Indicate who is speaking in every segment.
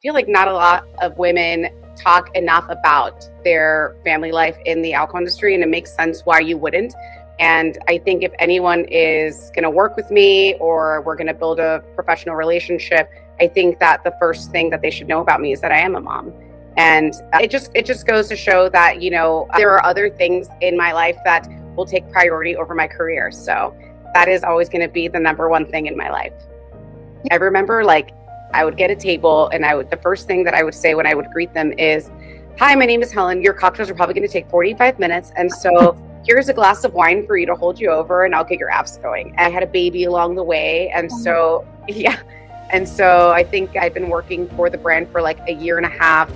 Speaker 1: feel like not a lot of women talk enough about their family life in the alcohol industry, and it makes sense why you wouldn't. And I think if anyone is going to work with me or we're going to build a professional relationship, I think that the first thing that they should know about me is that I am a mom. And it just goes to show that, there are other things in my life that will take priority over my career. So that is always going to be the number one thing in my life. I remember I would get a table and the first thing that I would say when I would greet them is, "Hi, my name is Helen. Your cocktails are probably going to take 45 minutes. And so here's a glass of wine for you to hold you over and I'll get your abs going." I had a baby along the way. And so, yeah. And so I think I've been working for the brand for a year and a half.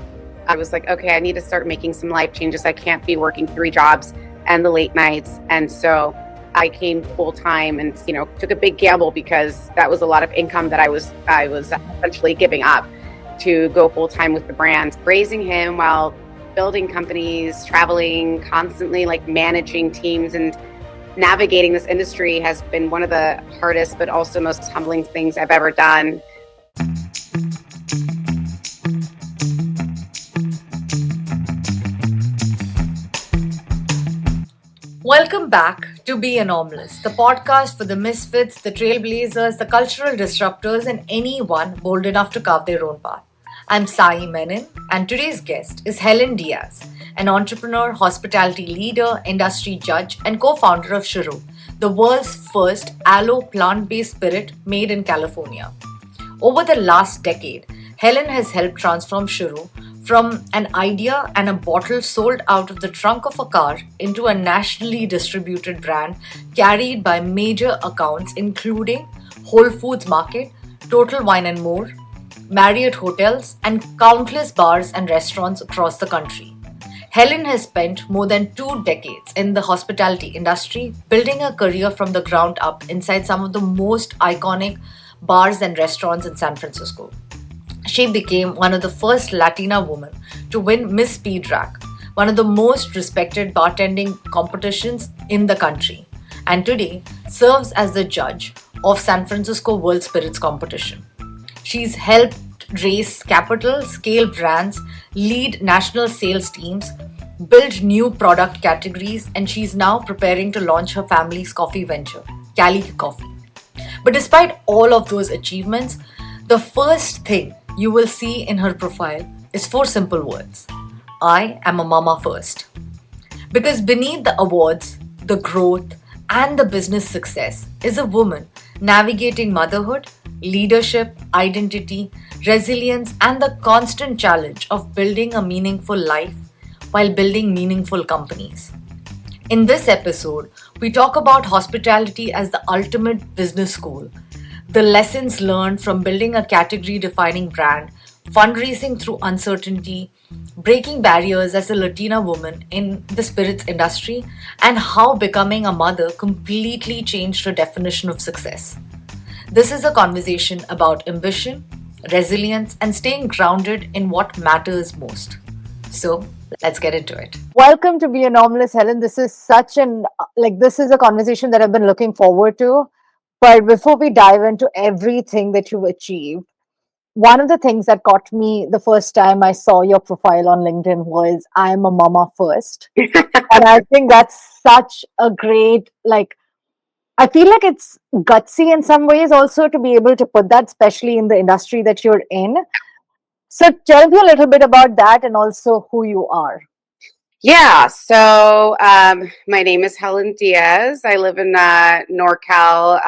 Speaker 1: I was like, okay, I need to start making some life changes. I can't be working 3 jobs and the late nights. And so I came full time and, took a big gamble because that was a lot of income that I was essentially giving up to go full time with the brand, raising him while building companies, traveling constantly, managing teams and navigating this industry has been one of the hardest, but also most humbling things I've ever done.
Speaker 2: Welcome back to Be Anomalous, the podcast for the misfits, the trailblazers, the cultural disruptors, and anyone bold enough to carve their own path. I'm Sai Menon, and today's guest is Helen Diaz, an entrepreneur, hospitality leader, industry judge, and co-founder of Chareaux, the world's first aloe plant-based spirit made in California. Over the last decade, Helen has helped transform Chareaux from an idea and a bottle sold out of the trunk of a car into a nationally distributed brand carried by major accounts including Whole Foods Market, Total Wine & More, Marriott Hotels, and countless bars and restaurants across the country. Helen has spent more than 2 decades in the hospitality industry, building a career from the ground up inside some of the most iconic bars and restaurants in San Francisco. She became one of the first Latina women to win Miss Speed Rack, one of the most respected bartending competitions in the country, and today serves as the judge of San Francisco World Spirits Competition. She's helped raise capital, scale brands, lead national sales teams, build new product categories, and she's now preparing to launch her family's coffee venture, Cali Coffee. But despite all of those achievements, the first thing you will see in her profile is 4 simple words: I am a mama first. Because beneath the awards, the growth, and the business success is a woman navigating motherhood, leadership, identity, resilience, and the constant challenge of building a meaningful life while building meaningful companies. In this episode, we talk about hospitality as the ultimate business school, the lessons learned from building a category-defining brand, fundraising through uncertainty, breaking barriers as a Latina woman in the spirits industry, and how becoming a mother completely changed her definition of success. This is a conversation about ambition, resilience, and staying grounded in what matters most. So, let's get into it.
Speaker 3: Welcome to Be Anomalous, Helen. This is this is a conversation that I've been looking forward to. But before we dive into everything that you've achieved, one of the things that caught me the first time I saw your profile on LinkedIn was I'm a mama first. And I think that's such a great, I feel like it's gutsy in some ways also to be able to put that, especially in the industry that you're in. So tell me a little bit about that and also who you are.
Speaker 1: Yeah, so my name is Helen Diaz. I live in NorCal,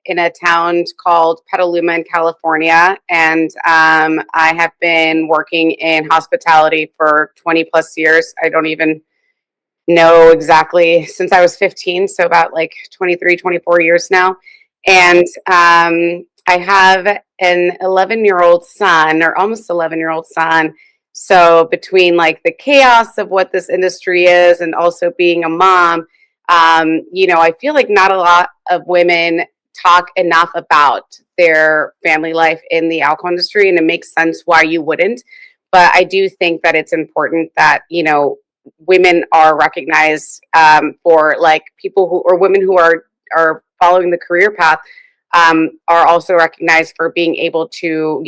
Speaker 1: in a town called Petaluma in California, and I have been working in hospitality for 20 plus years. I don't even know exactly, since I was 15, so about 23, 24 years now. And I have an 11-year-old son, or almost 11-year-old son. So between the chaos of what this industry is and also being a mom, I feel like not a lot of women talk enough about their family life in the alcohol industry, and it makes sense why you wouldn't. But I do think that it's important that, women are recognized for people who, or women who are following the career path are also recognized for being able to,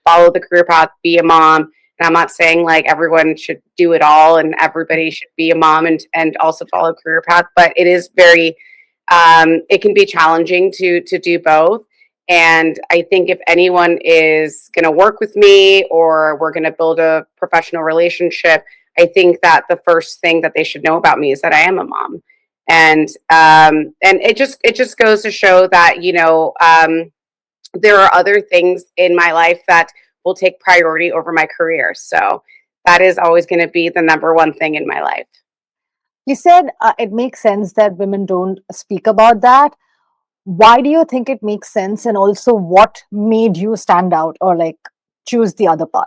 Speaker 1: follow the career path, be a mom. And I'm not saying like everyone should do it all and everybody should be a mom and also follow a career path, but it is very, it can be challenging to do both. And I think if anyone is going to work with me or we're going to build a professional relationship, I think that the first thing that they should know about me is that I am a mom. And it just goes to show that there are other things in my life that will take priority over my career. So that is always going to be the number one thing in my life.
Speaker 3: You said it makes sense that women don't speak about that. Why do you think it makes sense? And also, what made you stand out or like choose the other path?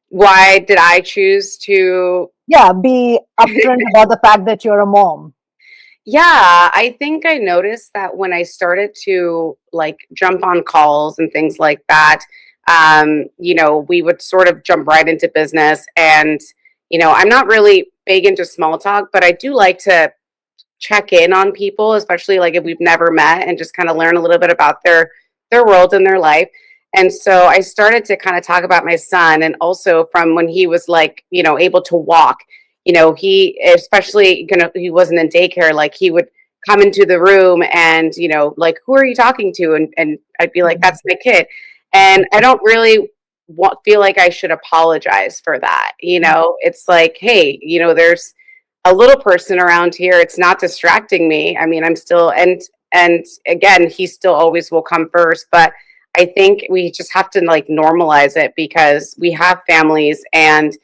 Speaker 1: Why did I choose to?
Speaker 3: Yeah, be upfront about the fact that you're a mom.
Speaker 1: Yeah, I think I noticed that when I started to like jump on calls and things like that, we would sort of jump right into business. And, I'm not really big into small talk, but I do like to check in on people, especially like if we've never met and just kind of learn a little bit about their world and their life. And so I started to kind of talk about my son and also from when he was like, able to walk, he especially he wasn't in daycare, like he would come into the room and, like, who are you talking to? And I'd be like, that's my kid. And I don't really feel like I should apologize for that. It's like, hey, there's a little person around here. It's not distracting me. I mean, I'm still, and again, he still always will come first, but I think we just have to like normalize it because we have families and,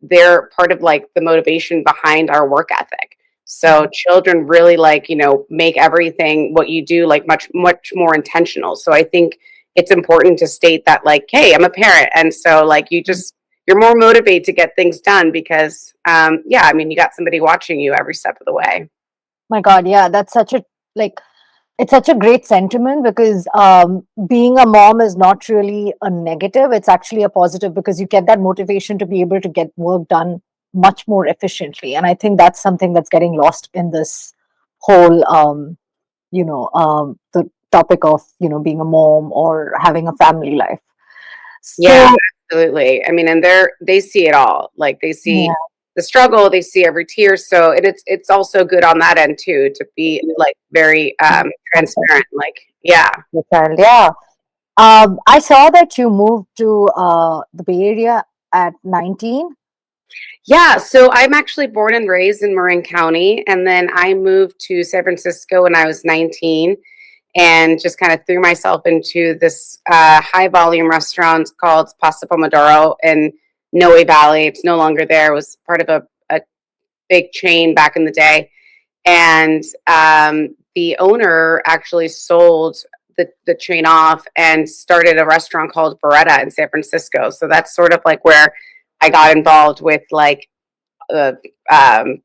Speaker 1: they're part of like the motivation behind our work ethic. So children really like, make everything what you do like much, much more intentional. So I think it's important to state that like, hey, I'm a parent. And so like you're more motivated to get things done because you got somebody watching you every step of the way.
Speaker 3: My God, yeah, that's such a like it's such a great sentiment because being a mom is not really a negative. It's actually a positive because you get that motivation to be able to get work done much more efficiently. And I think that's something that's getting lost in this whole, the topic of, being a mom or having a family life.
Speaker 1: Yeah,
Speaker 3: So,
Speaker 1: absolutely. I mean, and they see it all. Like they see
Speaker 3: yeah,
Speaker 1: the struggle, they see every tear. So it's also good on that end too to be like very transparent. Like, yeah.
Speaker 3: your child, yeah. I saw that you moved to the Bay Area at 19.
Speaker 1: Yeah, so I'm actually born and raised in Marin County, and then I moved to San Francisco when I was 19 and just kind of threw myself into this high volume restaurant called Pasta Pomodoro in Noe Valley. It's no longer there. It was part of a big chain back in the day. And the owner actually sold the chain off and started a restaurant called Beretta in San Francisco. So that's sort of like where I got involved with like food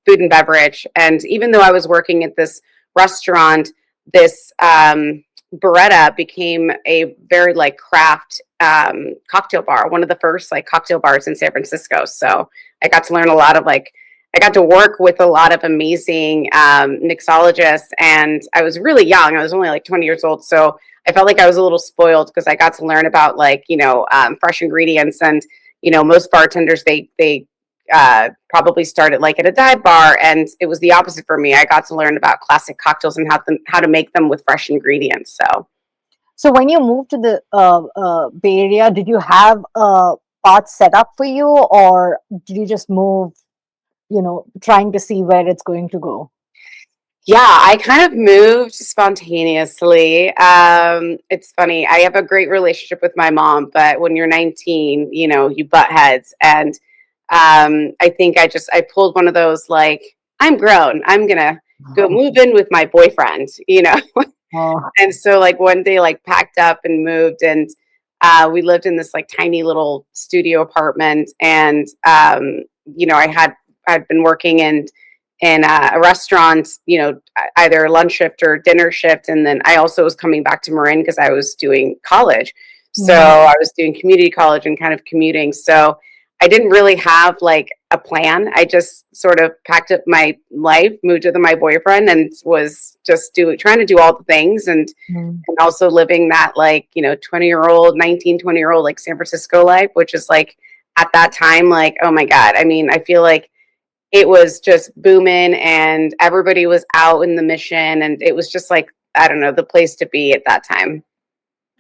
Speaker 1: and beverage. And even though I was working at this restaurant, this Beretta became a very like craft cocktail bar, one of the first like cocktail bars in San Francisco. So I got to learn a lot of like, I got to work with a lot of amazing mixologists, and I was really young. I was only like 20 years old. So I felt like I was a little spoiled because I got to learn about like, fresh ingredients. And, most bartenders, they probably started like at a dive bar, and it was the opposite for me. I got to learn about classic cocktails and how to make them with fresh ingredients.
Speaker 3: So when you moved to the Bay Area, did you have a path set up for you, or did you just move, trying to see where it's going to go?
Speaker 1: Yeah, I kind of moved spontaneously. It's funny. I have a great relationship with my mom, but when you're 19, you butt heads. And I think I pulled one of those like, I'm grown. I'm gonna go move in with my boyfriend.
Speaker 3: Oh,
Speaker 1: And so like one day like packed up and moved, and we lived in this like tiny little studio apartment. And I'd been working in a restaurant, either lunch shift or dinner shift. And then I also was coming back to Marin because I was doing college. So I was doing community college and kind of commuting. So I didn't really have like a plan. I just sort of packed up my life, moved with my boyfriend, and was just trying to do all the things, and also living that, like, 20-year-old, 19, 20-year-old, like, San Francisco life, which is like, at that time, like, oh my God. I mean, I feel like it was just booming and everybody was out in the mission, and it was just like, I don't know, the place to be at that time.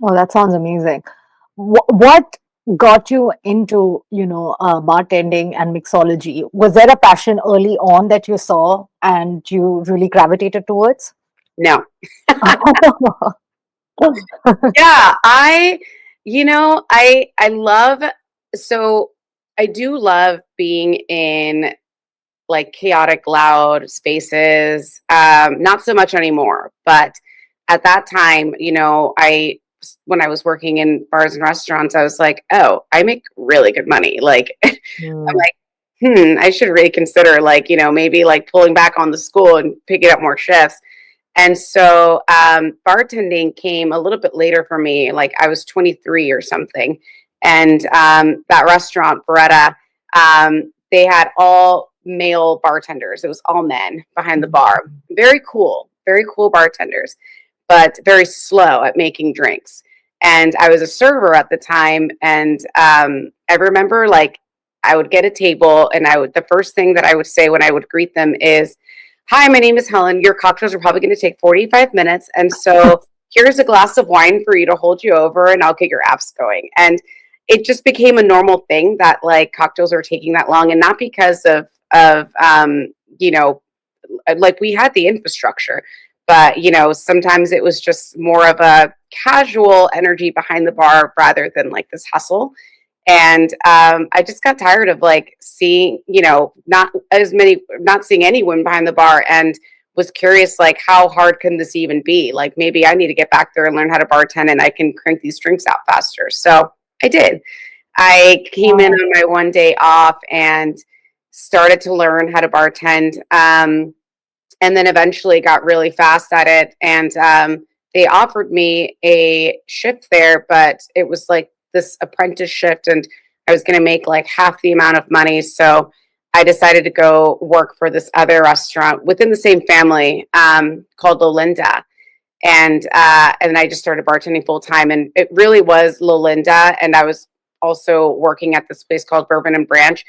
Speaker 3: Oh, that sounds amazing. What got you into, bartending and mixology? Was there a passion early on that you saw and you really gravitated towards?
Speaker 1: No. Yeah, I love, so I do love being in, like, chaotic, loud spaces. Not so much anymore, but at that time, when I was working in bars and restaurants, I was like, oh, I make really good money. Like, I'm
Speaker 3: Mm.
Speaker 1: like, I should really consider, like, maybe like pulling back on the school and picking up more shifts. And so bartending came a little bit later for me. Like, I was 23 or something. And that restaurant, Beretta, they had all male bartenders. It was all men behind the bar. Very cool bartenders, but very slow at making drinks. And I was a server at the time. And I remember, like, I would get a table, and the first thing that I would say when I would greet them is, hi, my name is Helen. Your cocktails are probably going to take 45 minutes. And so here's a glass of wine for you to hold you over, and I'll get your apps going. And it just became a normal thing that, like, cocktails are taking that long, and not because of like, we had the infrastructure, but, sometimes it was just more of a casual energy behind the bar rather than, like, this hustle. And I just got tired of, like, seeing, not seeing any women behind the bar, and was curious, like, how hard can this even be? Like, maybe I need to get back there and learn how to bartend, and I can crank these drinks out faster. So I did. I came in on my one day off and started to learn how to bartend. And then eventually got really fast at it. And they offered me a shift there, but it was like this apprentice shift, and I was going to make like half the amount of money. So I decided to go work for this other restaurant within the same family, called Lolinda. And I just started bartending full time, and it really was Lolinda. And I was also working at this place called Bourbon and Branch,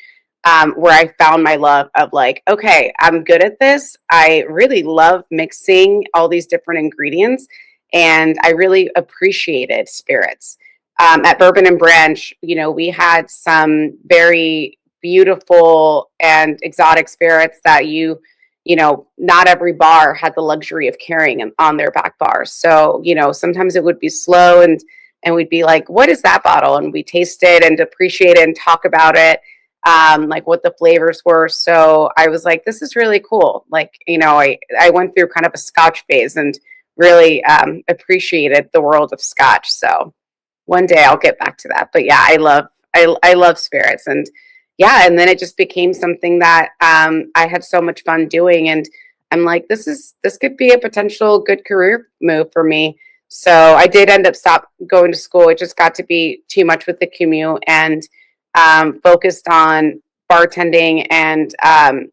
Speaker 1: where I found my love of, like, okay, I'm good at this. I really love mixing all these different ingredients, and I really appreciated spirits. At Bourbon and Branch, we had some very beautiful and exotic spirits that not every bar had the luxury of carrying on their back bar. So, sometimes it would be slow, and we'd be like, what is that bottle? And we taste it and appreciate it and talk about it, like what the flavors were. So I was like, this is really cool. Like, I went through kind of a Scotch phase and really appreciated the world of Scotch. So one day I'll get back to that. But yeah, I love spirits. And yeah, and then it just became something that I had so much fun doing. And I'm like, this could be a potential good career move for me. So I did end up stop going to school. It just got to be too much with the commute, and focused on bartending, and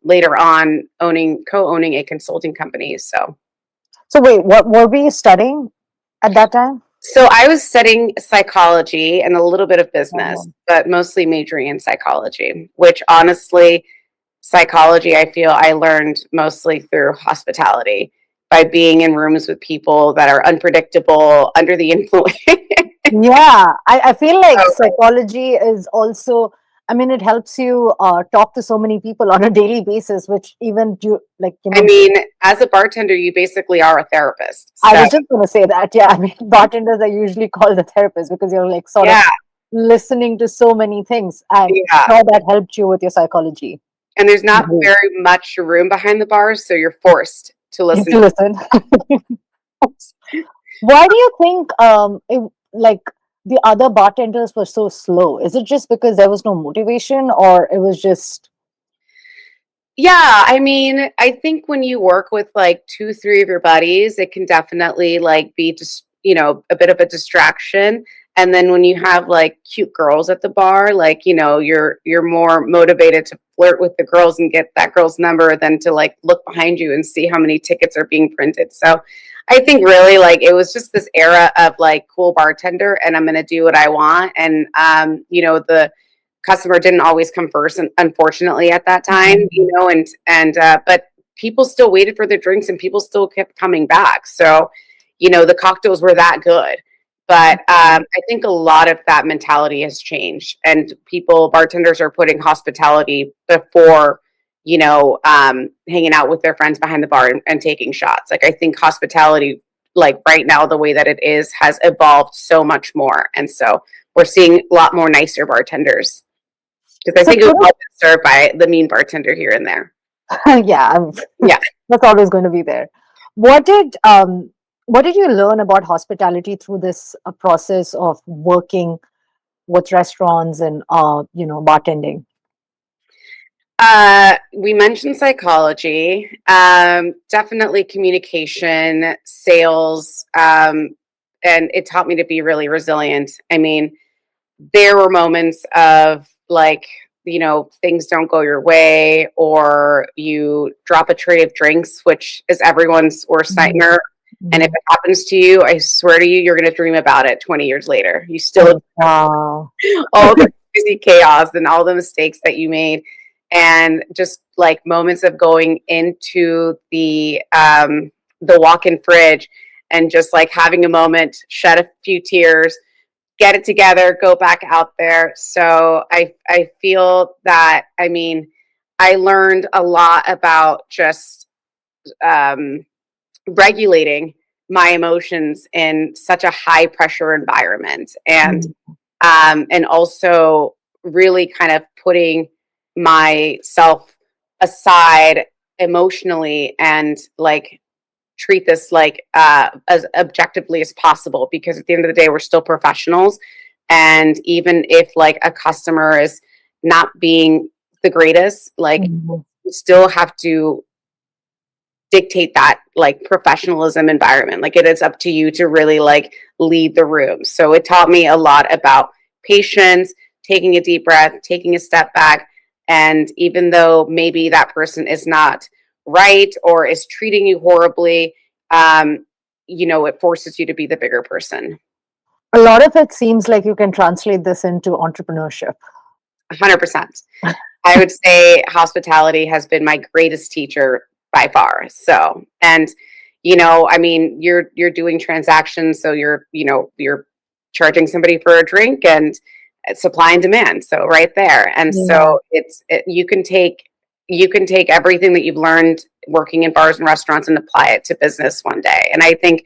Speaker 1: later on co-owning a consulting company. So
Speaker 3: wait, what were you studying at that time?
Speaker 1: So I was studying psychology and a little bit of business,
Speaker 3: Oh.
Speaker 1: but mostly majoring in psychology, which, honestly, psychology, I feel I learned mostly through hospitality, by being in rooms with people that are unpredictable, under the influence.
Speaker 3: Yeah, I feel like
Speaker 1: So,
Speaker 3: psychology is also, I mean, it helps you talk to so many people on a daily basis, which even do, like,
Speaker 1: I mean, as a bartender, you basically are a therapist.
Speaker 3: I
Speaker 1: So
Speaker 3: was just going to say that. Yeah, I mean, bartenders are usually called the therapist because you're like sort of
Speaker 1: yeah,
Speaker 3: listening to so many things. And
Speaker 1: yeah.
Speaker 3: how that helped you with your psychology.
Speaker 1: And there's not
Speaker 3: Mhm.
Speaker 1: very much room behind the bars, so you're forced to
Speaker 3: You have
Speaker 1: listen.
Speaker 3: to listen. Why do you think like the other bartenders were so slow? Is it just because there was no motivation, or it was just
Speaker 1: Yeah, I mean, I think when you work with like two, three of your buddies, it can definitely, like, be just, a bit of a distraction. And then when you have like cute girls at the bar, like, you know, you're more motivated to flirt with the girls and get that girl's number than to like look behind you and see how many tickets are being printed. So I think really like it was just this era of like cool bartender and I'm gonna do what I want. And you know, the customer didn't always come first, and unfortunately at that time, you know, and but people still waited for their drinks and people still kept coming back. So, you know, the cocktails were that good. But I think a lot of that mentality has changed, and bartenders are putting hospitality before, you know, hanging out with their friends behind the bar and taking shots. Like I think hospitality, like right now, the way that it is, has evolved so much more, and so we're seeing a lot more nicer bartenders because I
Speaker 3: So
Speaker 1: think it was all been served by the mean bartender here and there.
Speaker 3: yeah,
Speaker 1: Yeah.
Speaker 3: that's always going to be there. What did you learn about hospitality through this process of working with restaurants and bartending?
Speaker 1: We mentioned psychology, definitely communication, sales, and it taught me to be really resilient. I mean, there were moments of like, you know, things don't go your way or you drop a tray of drinks, which is everyone's worst nightmare. And if it happens to you, I swear to you, you're going to dream about it 20 years later. You still
Speaker 3: Wow.
Speaker 1: all the crazy chaos and all the mistakes that you made, and just like moments of going into the walk-in fridge and just like having a moment, shed a few tears, get it together, go back out there. So I feel that, I mean, I learned a lot about just um, regulating my emotions in such a high pressure environment, and also really kind of putting myself aside emotionally and like treat this like as objectively as possible, because at the end of the day we're still professionals, and even if like a customer is not being the greatest, like we still have to dictate that like professionalism environment. Like it is up to you to really like lead the room. So it taught me a lot about patience, taking a deep breath, taking a step back. And even though maybe that person is not right or is treating you horribly, you know, it forces you to be the bigger person.
Speaker 3: A lot of it seems like you can translate this into entrepreneurship.
Speaker 1: 100%. I would say hospitality has been my greatest teacher by far. So, and you know, I mean, you're doing transactions, so you're charging somebody for a drink, and it's supply and demand. So right there, and
Speaker 3: Yeah.
Speaker 1: so you can take everything that you've learned working in bars and restaurants and apply it to business one day. And I think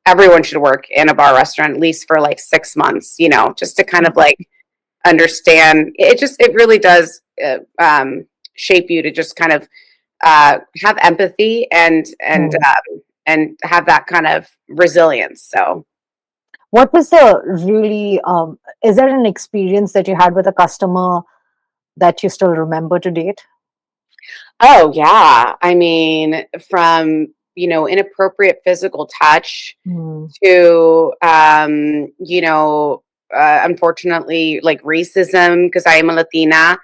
Speaker 1: everyone should work in a bar restaurant at least for like 6 months, you know, just to kind of like understand it. It really does shape you to just kind of have empathy and have that kind of resilience. So
Speaker 3: What was the really, is there an experience that you had with a customer that you still remember to date?
Speaker 1: oh yeah, I mean, from, you know, inappropriate physical touch
Speaker 3: Mm.
Speaker 1: to you know, unfortunately like racism, because I am a Latina.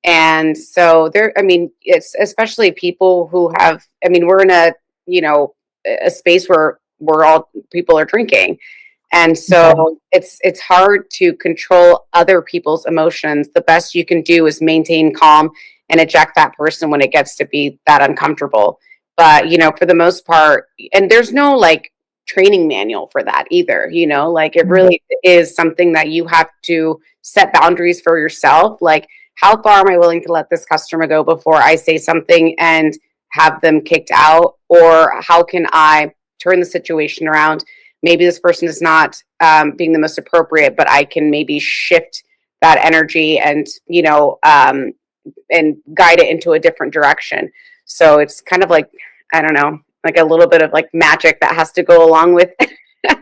Speaker 1: And so there, I mean, it's especially people who have, I mean, we're in a, you know, a space where all people are drinking. And
Speaker 3: Yeah.
Speaker 1: so it's hard to control other people's emotions. The best you can do is maintain calm and eject that person when it gets to be that uncomfortable. But, you know, for the most part, and there's no like training manual for that either, you know, like it really is something that you have to set boundaries for yourself. Like, how far am I willing to let this customer go before I say something and have them kicked out? Or how can I turn the situation around? Maybe this person is not being the most appropriate, but I can maybe shift that energy and, you know, and guide it into a different direction. So it's kind of like, I don't know, like a little bit of like magic that has to go along with,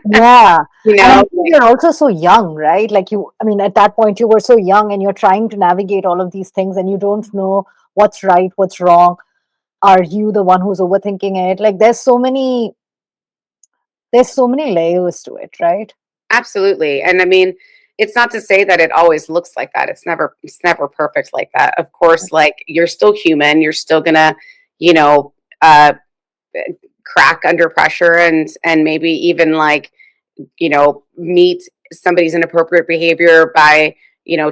Speaker 3: Yeah.
Speaker 1: you
Speaker 3: And I
Speaker 1: know,
Speaker 3: think you're also so young, right? Like I mean, at that point, you were so young and you're trying to navigate all of these things and you don't know what's right, what's wrong. Are you the one who's overthinking it? Like there's so many layers to it, right?
Speaker 1: Absolutely. And I mean, it's not to say that it always looks like that. It's never perfect like that. Of course, like you're still human. You're still gonna, you know, uh, crack under pressure and maybe even like, meet somebody's inappropriate behavior by,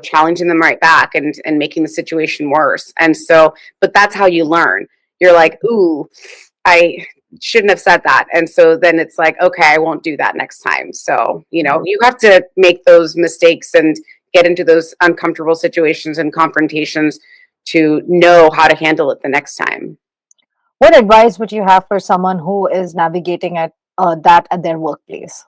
Speaker 1: challenging them right back and making the situation worse. And so, but that's how you learn. You're like, ooh, I shouldn't have said that. And so then it's like, okay, I won't do that next time. So, you have to make those mistakes and get into those uncomfortable situations and confrontations to know how to handle it the next time.
Speaker 3: What advice would you have for someone who is navigating that at their workplace?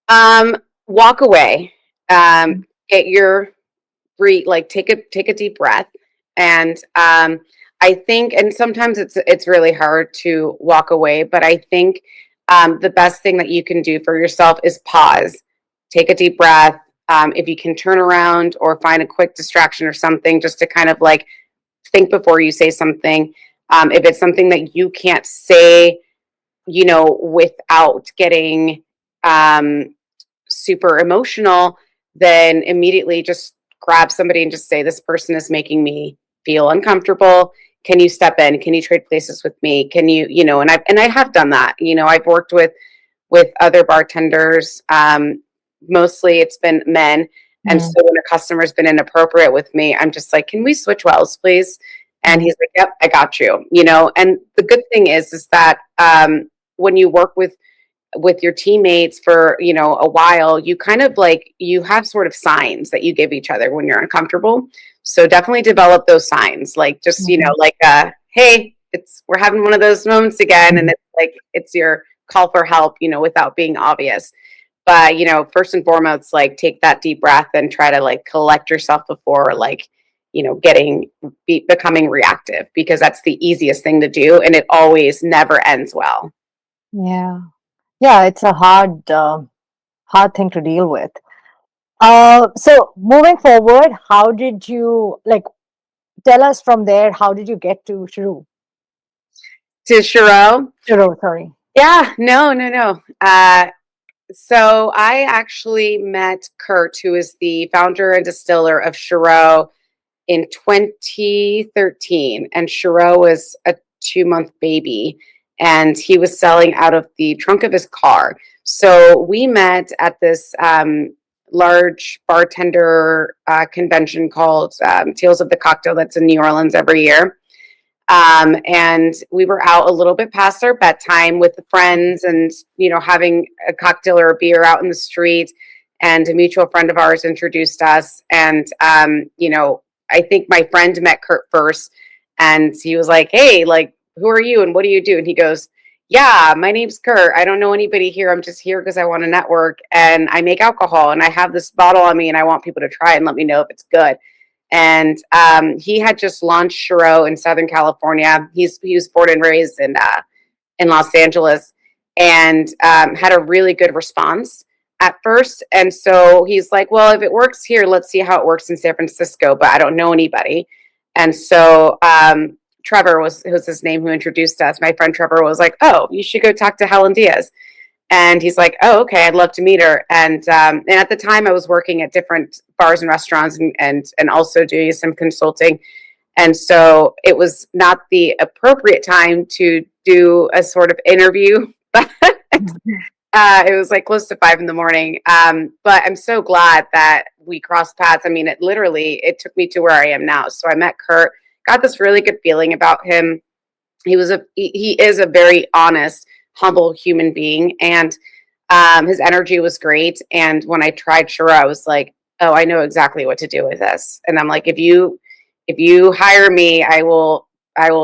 Speaker 1: Um, Walk away. Get your breathe, like take a deep breath. And I think, and sometimes it's really hard to walk away, but I think the best thing that you can do for yourself is pause, take a deep breath. If you can turn around or find a quick distraction or something, just to kind of like think before you say something. If it's something that you can't say, without getting um, super emotional, then immediately just grab somebody and just say, this person is making me feel uncomfortable. Can you step in? Can you trade places with me? Can you, and I have done that. I've worked with other bartenders. Mostly it's been men. And so
Speaker 3: Mm.
Speaker 1: when a customer's been inappropriate with me, I'm just like, can we switch wells, please? And
Speaker 3: Mm.
Speaker 1: he's like, yep, I got you. And the good thing is that when you work with your teammates for a while, you kind of like you have sort of signs that you give each other when you're uncomfortable. So definitely develop those signs, like just
Speaker 3: Mhm.
Speaker 1: like hey, we're having one of those moments again, and it's like it's your call for help, without being obvious. But first and foremost, like take that deep breath and try to like collect yourself before like becoming reactive, because that's the easiest thing to do, and it always never ends well.
Speaker 3: Yeah. Yeah, it's a hard thing to deal with. So moving forward, how did you like tell us from there, how did you get to Chareaux?
Speaker 1: To Chareaux.
Speaker 3: Chareaux, sorry.
Speaker 1: Yeah, no, no, no. So I actually met Kurt, who is the founder and distiller of Chareaux, in 2013. And Chareaux was a 2-month baby, and he was selling out of the trunk of his car. So we met at this large bartender convention called Tales of the Cocktail that's in New Orleans every year. And we were out a little bit past our bedtime with the friends and, having a cocktail or a beer out in the street. And a mutual friend of ours introduced us. And, I think my friend met Kurt first, and he was like, hey, like, who are you and what do you do? And he goes, yeah, my name's Kurt. I don't know anybody here. I'm just here because I want to network and I make alcohol and I have this bottle on me and I want people to try it and let me know if it's good. And he had just launched Chareaux in Southern California. He was born and raised in Los Angeles, and had a really good response at first. And so he's like, well, if it works here, let's see how it works in San Francisco. But I don't know anybody. And so Trevor was his name, who introduced us. My friend Trevor was like, oh, you should go talk to Helen Diaz. And he's like, oh, okay, I'd love to meet her. And at the time I was working at different bars and restaurants and also doing some consulting. And so it was not the appropriate time to do a sort of interview, but it was like close to 5 in the morning. But I'm so glad that we crossed paths. I mean, it took me to where I am now. So I met Kurt, got this really good feeling about him. He is a very honest, humble human being, and his energy was great. And when I tried Shura, I was like, oh, I know exactly what to do with this. And I'm like, if you hire me, I will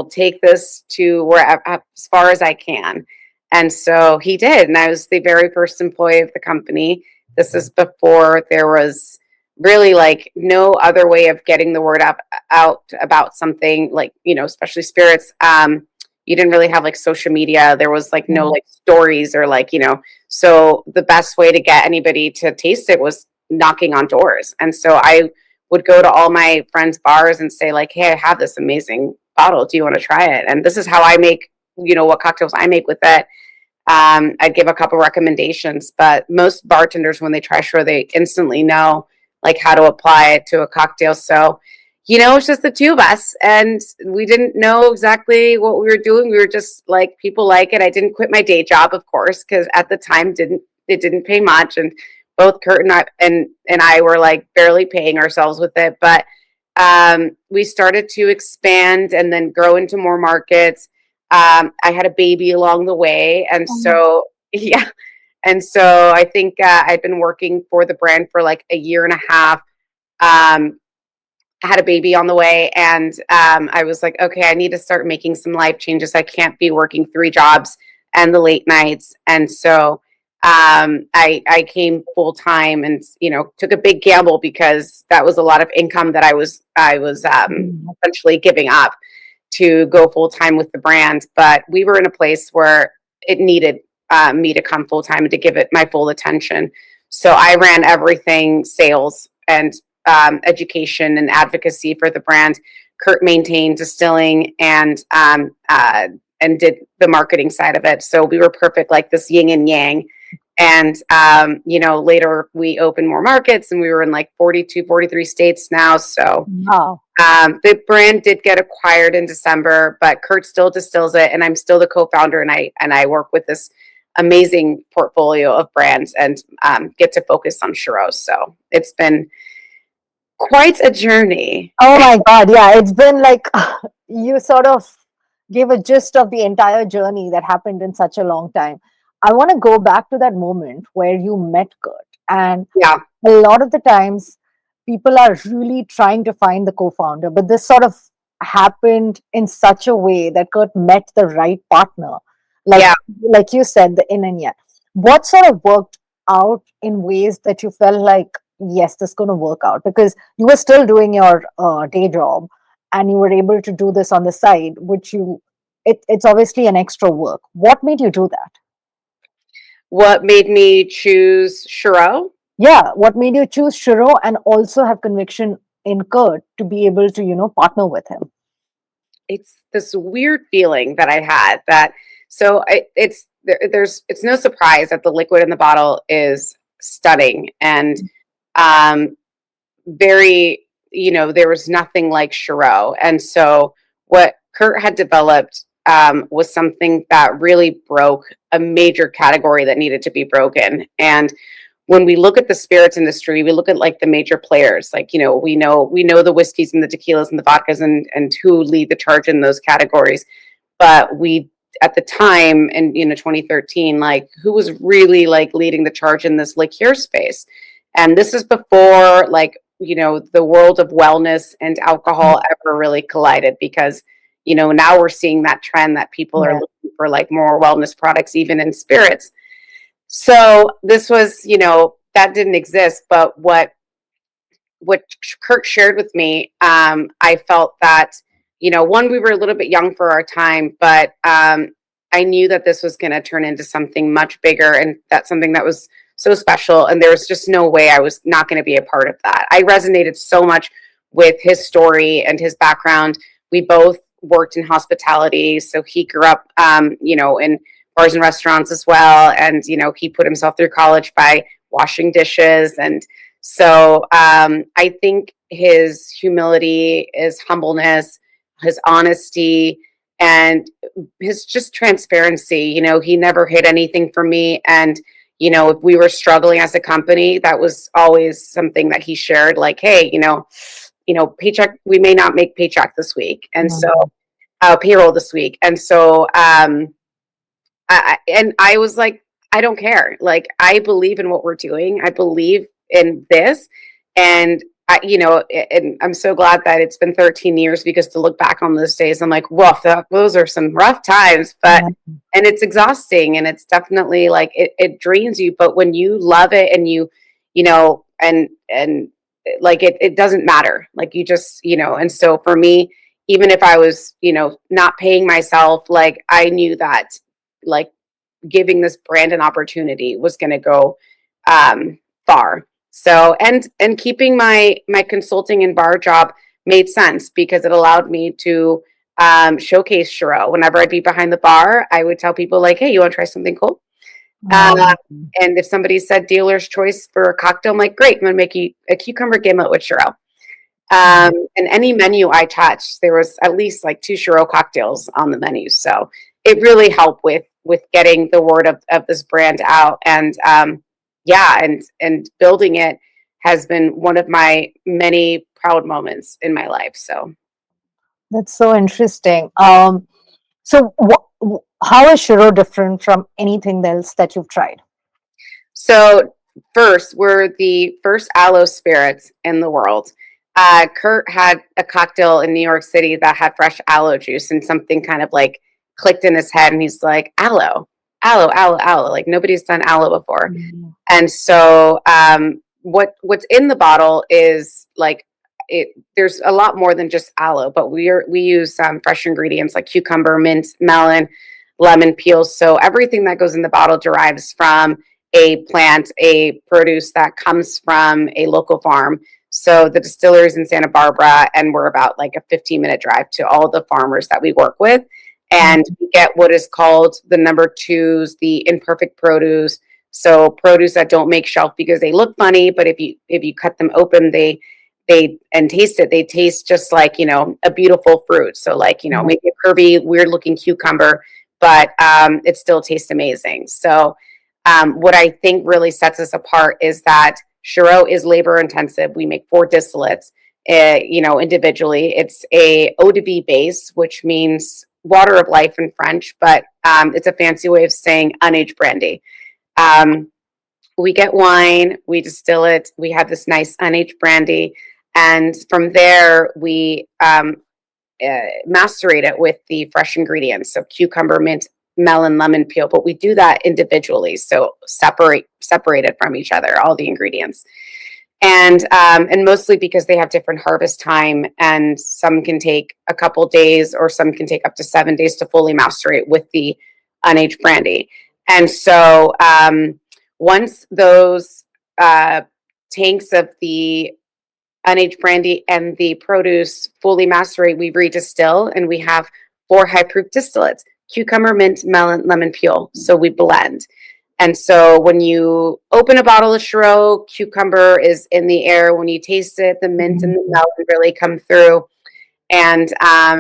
Speaker 1: take this to where as far as I can. And so he did, and I was the very first employee of the company. This is before there was really like no other way of getting the word out about something, like, especially spirits. You didn't really have like social media. There was like no
Speaker 3: Mm.
Speaker 1: like stories or like, so the best way to get anybody to taste it was knocking on doors. And so I would go to all my friends' bars and say like, hey, I have this amazing bottle. Do you want to try it? And this is how I make, what cocktails I make with it. I'd give a couple recommendations, but most bartenders, when they try Chareaux, they instantly know like how to apply it to a cocktail. So, it's just the two of us, and we didn't know exactly what we were doing. We were just like, people like it. I didn't quit my day job, of course, because at the time it didn't pay much, and both Kurt and I were like barely paying ourselves with it. But we started to expand and then grow into more markets. I had a baby along the way, and so yeah, and so I think I'd been working for the brand for like a year and a half. I had a baby on the way, and I was like, okay, I need to start making some life changes. I can't be working 3 jobs and the late nights, and so I came full time, and took a big gamble because that was a lot of income that I was essentially giving up to go full time with the brand. But we were in a place where it needed me to come full time and to give it my full attention. So I ran everything sales and education and advocacy for the brand. Kurt maintained distilling and did the marketing side of it. So we were perfect, like this yin and yang. And, later we opened more markets, and we were in like 42, 43 states now. So
Speaker 3: Wow.
Speaker 1: the brand did get acquired in December, but Kurt still distills it, and I'm still the co-founder, and I work with this amazing portfolio of brands, and get to focus on Chareaux. So it's been quite a journey.
Speaker 3: Oh my God. Yeah. It's been like you sort of gave a gist of the entire journey that happened in such a long time. I want to go back to that moment where you met Kurt. And
Speaker 1: Yeah,
Speaker 3: a lot of the times, people are really trying to find the co founder, but this sort of happened in such a way that Kurt met the right partner. Like,
Speaker 1: yeah.
Speaker 3: like you said, the in and yet. What sort of worked out in ways that you felt like, yes, this is going to work out? Because you were still doing your day job, and you were able to do this on the side, which it's obviously an extra work. What made you do that?
Speaker 1: What made me choose Chareaux?
Speaker 3: Yeah, what made you choose Chareaux and also have conviction in Kurt to be able to, partner with him?
Speaker 1: It's this weird feeling that I had that it's no surprise that the liquid in the bottle is stunning and um very, there was nothing like Chareaux. And so what Kurt had developed was something that really broke a major category that needed to be broken. And when we look at the spirits industry, we look at like the major players, like, we know the whiskeys and the tequilas and the vodkas and who lead the charge in those categories. But we, at the time in 2013, like who was really like leading the charge in this liqueur space? And this is before like, the world of wellness and alcohol ever really collided, because, now we're seeing that trend that people are
Speaker 3: Yeah.
Speaker 1: looking for like more wellness products, even in spirits. So this was, that didn't exist. But what Kurt shared with me, I felt that, one, we were a little bit young for our time, but I knew that this was going to turn into something much bigger, and that's something that was so special. And there was just no way I was not going to be a part of that. I resonated so much with his story and his background. We both worked in hospitality. So he grew up, in bars and restaurants as well. And, he put himself through college by washing dishes. And so I think his humility, his humbleness, his honesty, and his just transparency, he never hid anything from me. And, if we were struggling as a company, that was always something that he shared, like, hey, paycheck, we may not make paycheck this week. And so payroll this week. And so I was like, I don't care. Like, I believe in what we're doing. I believe in this. And and I'm so glad that it's been 13 years, because to look back on those days, I'm like, woof, those are some rough times, but, and it's exhausting, and it's definitely like, it drains you. But when you love it, and and like, it doesn't matter. Like, you just, and so for me, even if I was, not paying myself, like, I knew that, like, giving this brand an opportunity was going to go far. So, and keeping my consulting and bar job made sense, because it allowed me to showcase Chareaux. Whenever I'd be behind the bar, I would tell people like, hey, you want to try something cool? And if somebody said dealer's choice for a cocktail, I'm like, great, I'm going to make you a cucumber gimlet with Chareaux. And any menu I touched, there was at least like 2 Chareaux cocktails on the menu. So it really helped with getting the word of this brand out. And and building it has been one of my many proud moments in my life. So
Speaker 3: That's so interesting. So how is Chareaux different from anything else that you've tried?
Speaker 1: So first, we're the first aloe spirits in the world. Kurt had a cocktail in New York City that had fresh aloe juice, and something kind of like clicked in his head, and he's like, aloe, aloe, aloe, aloe. Like nobody's done aloe before. And so what's in the bottle is like there's a lot more than just aloe, but we use fresh ingredients like cucumber, mint, melon, lemon peels. So everything that goes in the bottle derives from a plant, a produce that comes from a local farm. So the distillery is in Santa Barbara, and we're about like a 15-minute drive to all the farmers that we work with. And we get what is called the number 2s, the imperfect produce. So produce that don't make shelf because they look funny, but if you cut them open, they and taste it, they taste just like, a beautiful fruit. So like, maybe a curvy, weird looking cucumber, but it still tastes amazing. So what I think really sets us apart is that Chareaux is labor intensive. We make 4 distillates, individually. It's a eau de vie base, which means water of life in French, but it's a fancy way of saying unaged brandy. We get wine, we distill it, we have this nice unaged brandy, and from there we macerate it with the fresh ingredients, so cucumber, mint, melon, lemon peel, but we do that individually, so separated from each other, all the ingredients. And mostly because they have different harvest time, and some can take a couple days or some can take up to 7 days to fully macerate with the unaged brandy. And so once those tanks of the unaged brandy and the produce fully macerate, we redistill, and we have 4 high proof distillates: cucumber, mint, melon, lemon peel. So we blend. And so when you open a bottle of Chareaux, cucumber is in the air. When you taste it, the mint and the melon really come through. And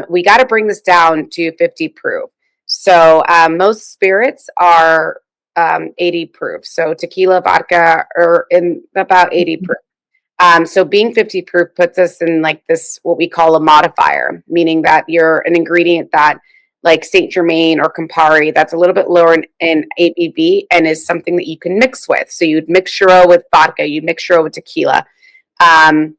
Speaker 1: we got to bring this down to 50 proof. So most spirits are 80 proof. So tequila, vodka are in about 80 proof. So being 50 proof puts us in like this, what we call a modifier, meaning that you're an ingredient that like Saint Germain or Campari, that's a little bit lower in ABV and is something that you can mix with. So you'd mix Chareaux with vodka, you'd mix Chareaux with tequila. And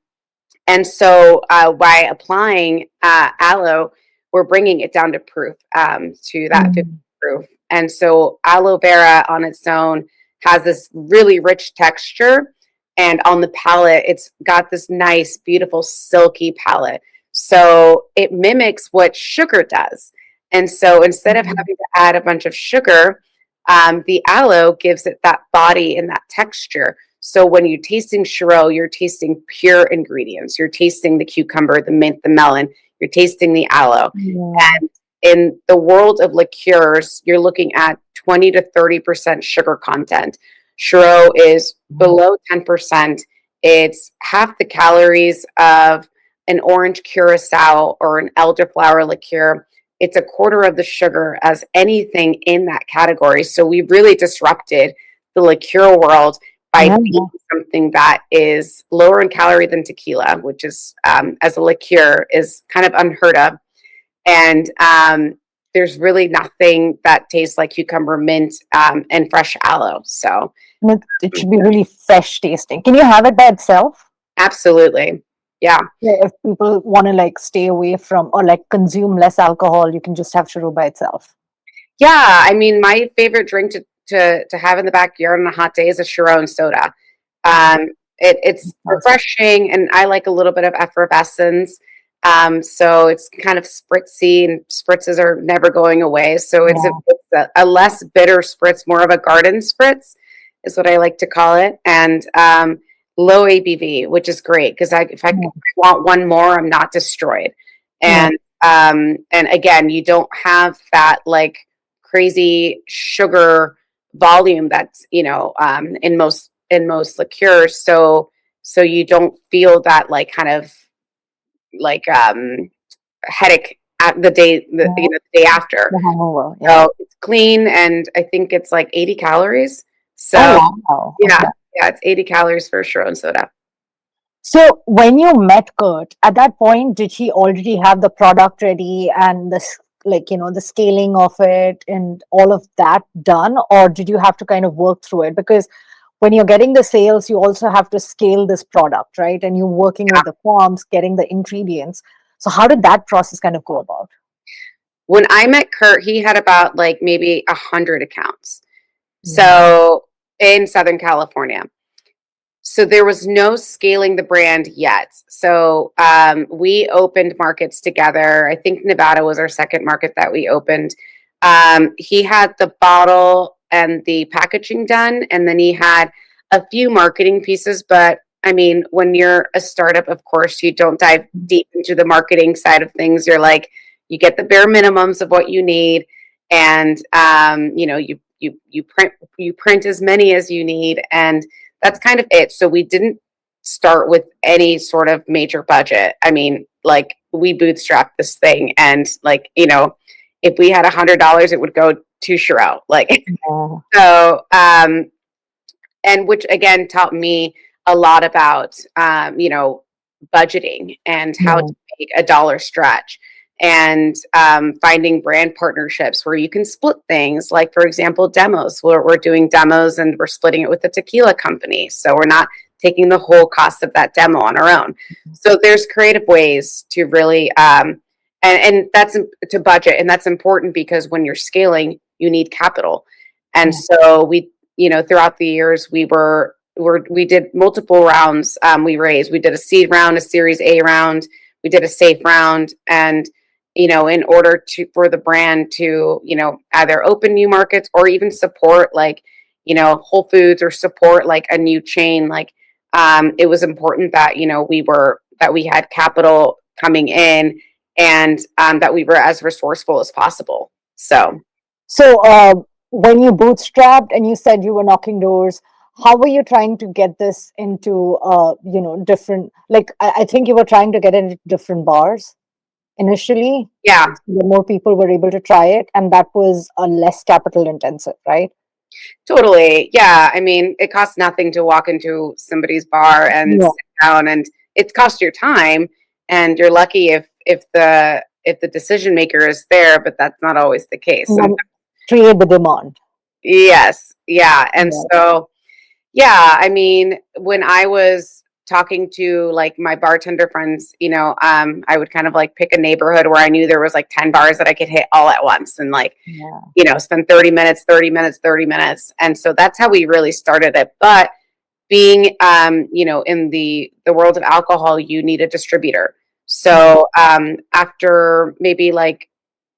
Speaker 1: so by applying aloe, we're bringing it down to proof, to that 50 proof. And so aloe vera on its own has this really rich texture. And on the palate, it's got this nice, beautiful, silky palate. So it mimics what sugar does. And so instead of having to add a bunch of sugar, the aloe gives it that body and that texture. So when you're tasting Chareaux, you're tasting pure ingredients. You're tasting the cucumber, the mint, the melon. You're tasting the aloe. And in the world of liqueurs, you're looking at 20 to 30% sugar content. Chareaux is below 10%. It's half the calories of an orange curacao or an elderflower liqueur. It's a quarter of the sugar as anything in that category. So we really disrupted the liqueur world by being something that is lower in calorie than tequila, which is, as a liqueur, is kind of unheard of. And there's really nothing that tastes like cucumber, mint, and fresh aloe. So
Speaker 3: it should be really fresh tasting. Can you have it by itself?
Speaker 1: Absolutely. Yeah.
Speaker 3: If people want to like stay away from or like consume less alcohol, you can just have Chareaux by itself.
Speaker 1: Yeah. I mean, my favorite drink to have in the backyard on a hot day is a Chareaux and soda. It's refreshing, and I like a little bit of effervescence. So it's kind of spritzy, and spritzes are never going away. So it's a less bitter spritz, more of a garden spritz is what I like to call it. And low ABV, which is great because if I want one more, I'm not destroyed. And and again, you don't have that like crazy sugar volume that's, in most liqueurs. So you don't feel that like kind of like headache at the day after.
Speaker 3: The hangover. Yeah.
Speaker 1: So it's clean, and I think it's like 80 calories. So
Speaker 3: Oh, wow.
Speaker 1: yeah,
Speaker 3: Okay.
Speaker 1: yeah, it's 80 calories for a Chareaux soda.
Speaker 3: So when you met Kurt, at that point, did he already have the product ready and the scaling of it and all of that done, or did you have to kind of work through it? Because when you're getting the sales, you also have to scale this product, right? And you're working with the farms, getting the ingredients. So how did that process kind of go about?
Speaker 1: When I met Kurt, he had about like maybe 100 accounts.
Speaker 3: Mm.
Speaker 1: So in Southern California. So there was no scaling the brand yet. So we opened markets together. I think Nevada was our second market that we opened. He had the bottle and the packaging done, and then he had a few marketing pieces. But I mean, when you're a startup, of course, you don't dive deep into the marketing side of things. You're like, you get the bare minimums of what you need, and you print as many as you need, and that's kind of it. So we didn't start with any sort of major budget. I mean, like we bootstrapped this thing, and like, if we had $100, it would go to Chareaux. Like,
Speaker 3: Yeah.
Speaker 1: so, and which again taught me a lot about, budgeting and how
Speaker 3: Yeah.
Speaker 1: to make a dollar stretch, and finding brand partnerships where you can split things. Like, for example, demos, where we're doing demos and we're splitting it with the tequila company. So we're not taking the whole cost of that demo on our own. So there's creative ways to really, and that's to budget. And that's important because when you're scaling, you need capital. And
Speaker 3: Yeah.
Speaker 1: so throughout the years, we did multiple rounds. We did a seed round, a series A round, we did a safe round, and in order for the brand to either open new markets or even support like Whole Foods, or support like a new chain, like it was important that we had capital coming in, and that we were as resourceful as possible.
Speaker 3: So, when you bootstrapped and you said you were knocking doors, how were you trying to get this into, different, like, I think you were trying to get it into different bars initially,
Speaker 1: Yeah,
Speaker 3: so that more people were able to try it, and that was a less capital intensive, right?
Speaker 1: totally. Yeah, I mean, it costs nothing to walk into somebody's bar and
Speaker 3: Yeah.
Speaker 1: sit down, and it costs your time, and you're lucky if the decision maker is there, but that's not always the case.
Speaker 3: And then create the demand.
Speaker 1: Yes, yeah. And
Speaker 3: Yeah.
Speaker 1: so, yeah, I mean, when I was talking to like my bartender friends, I would kind of like pick a neighborhood where I knew there was like 10 bars that I could hit all at once, and like,
Speaker 3: Yeah.
Speaker 1: spend 30 minutes, 30 minutes, 30 minutes. And so that's how we really started it. But being, in the world of alcohol, you need a distributor. So after maybe like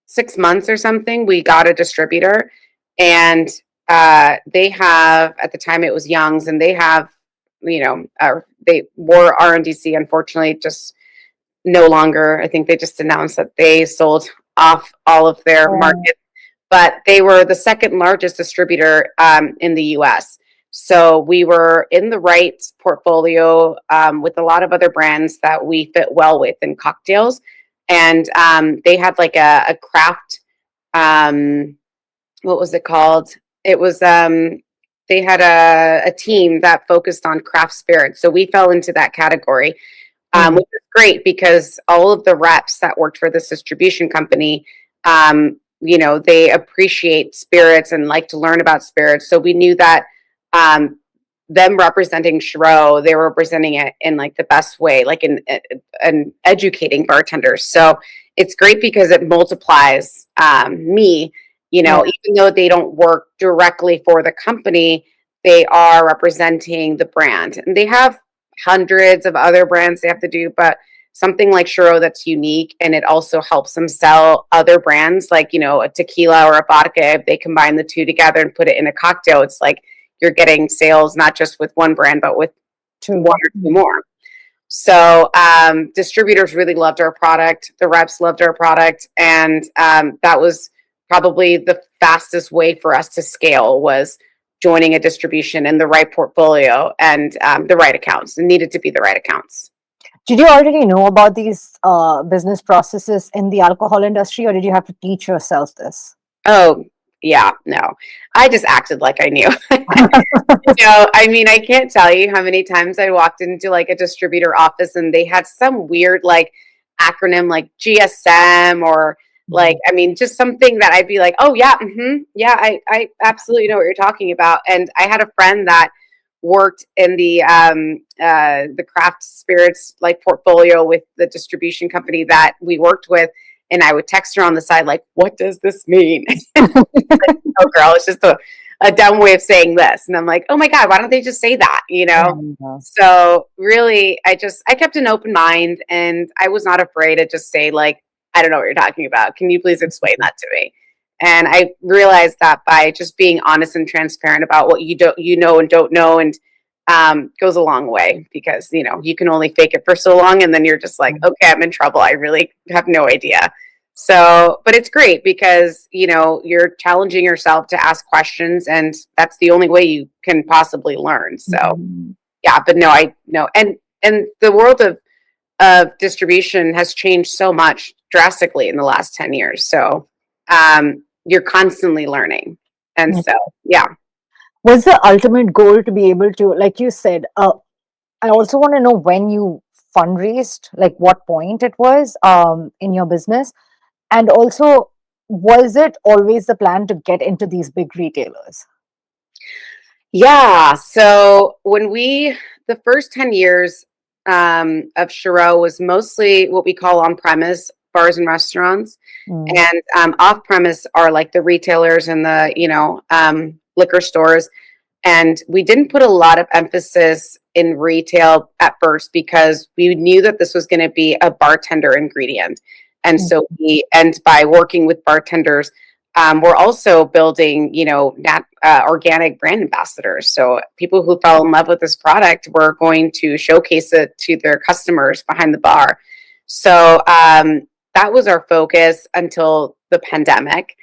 Speaker 1: 6 months or something, we got a distributor, and they have, at the time it was Young's, and they have, they were RNDC, unfortunately, just no longer. I think they just announced that they sold off all of their
Speaker 3: Oh,
Speaker 1: markets, but they were the second largest distributor in the US. So we were in the right portfolio with a lot of other brands that we fit well with in cocktails. And they had like a craft, what was it called? It was, they had a team that focused on craft spirits. So we fell into that category, which is great because all of the reps that worked for this distribution company, they appreciate spirits and like to learn about spirits. So we knew that them representing Chareaux, they were representing it in like the best way, like in educating bartenders. So it's great because it multiplies me,
Speaker 3: yeah.
Speaker 1: even though they don't work directly for the company, they are representing the brand. And they have hundreds of other brands they have to do, but something like Chareaux that's unique, and it also helps them sell other brands like, a tequila or a vodka. If they combine the two together and put it in a cocktail, it's like you're getting sales not just with one brand, but with
Speaker 3: True.
Speaker 1: one or two more. So distributors really loved our product. The reps loved our product. And that was probably the fastest way for us to scale, was joining a distribution in the right portfolio and the right accounts. It needed to be the right accounts.
Speaker 3: Did you already know about these business processes in the alcohol industry, or did you have to teach yourself this?
Speaker 1: Oh, yeah, no. I just acted like I knew. I mean, I can't tell you how many times I walked into like a distributor office and they had some weird like acronym like GSM or like, I mean, just something that I'd be like, oh yeah, yeah, I absolutely know what you're talking about. And I had a friend that worked in the craft spirits like portfolio with the distribution company that we worked with. And I would text her on the side, like, what does this mean? Like, oh, girl, it's just a dumb way of saying this. And I'm like, oh my God, why don't they just say that? So really, I kept an open mind, and I was not afraid to just say, like, I don't know what you're talking about. Can you please explain that to me? And I realized that by just being honest and transparent about what you know and don't know, and goes a long way, because you can only fake it for so long, and then you're just like, okay, I'm in trouble. I really have no idea. So, but it's great because you're challenging yourself to ask questions, and that's the only way you can possibly learn. So, yeah, but no, I know, and the world of distribution has changed so much drastically in the last 10 years. So, you're constantly learning, and so yeah.
Speaker 3: Was the ultimate goal to be able to, like you said, I also want to know when you fundraised, like what point it was in your business. And also, was it always the plan to get into these big retailers?
Speaker 1: Yeah. So the first 10 years of Chareaux was mostly what we call on premise bars and restaurants. And off premise are like the retailers and the, liquor stores. And we didn't put a lot of emphasis in retail at first because we knew that this was going to be a bartender ingredient. And so by working with bartenders, we're also building, organic brand ambassadors. So people who fell in love with this product were going to showcase it to their customers behind the bar. So that was our focus until the pandemic.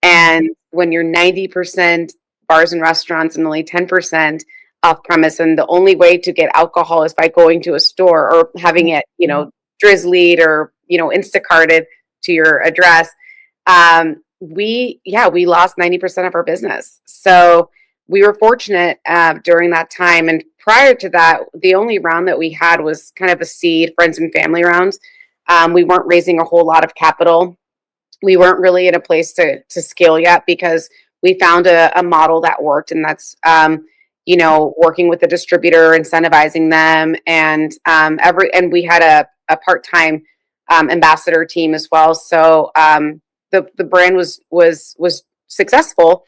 Speaker 1: And when you're 90% bars and restaurants and only 10% off premise, and the only way to get alcohol is by going to a store or having it, drizzled or, Instacarted to your address. We lost 90% of our business. So we were fortunate during that time. And prior to that, the only round that we had was kind of a seed friends and family rounds. We weren't raising a whole lot of capital. We weren't really in a place to scale yet, because we found a model that worked, and that's working with the distributor, incentivizing them, and we had a part-time ambassador team as well. So the brand was successful.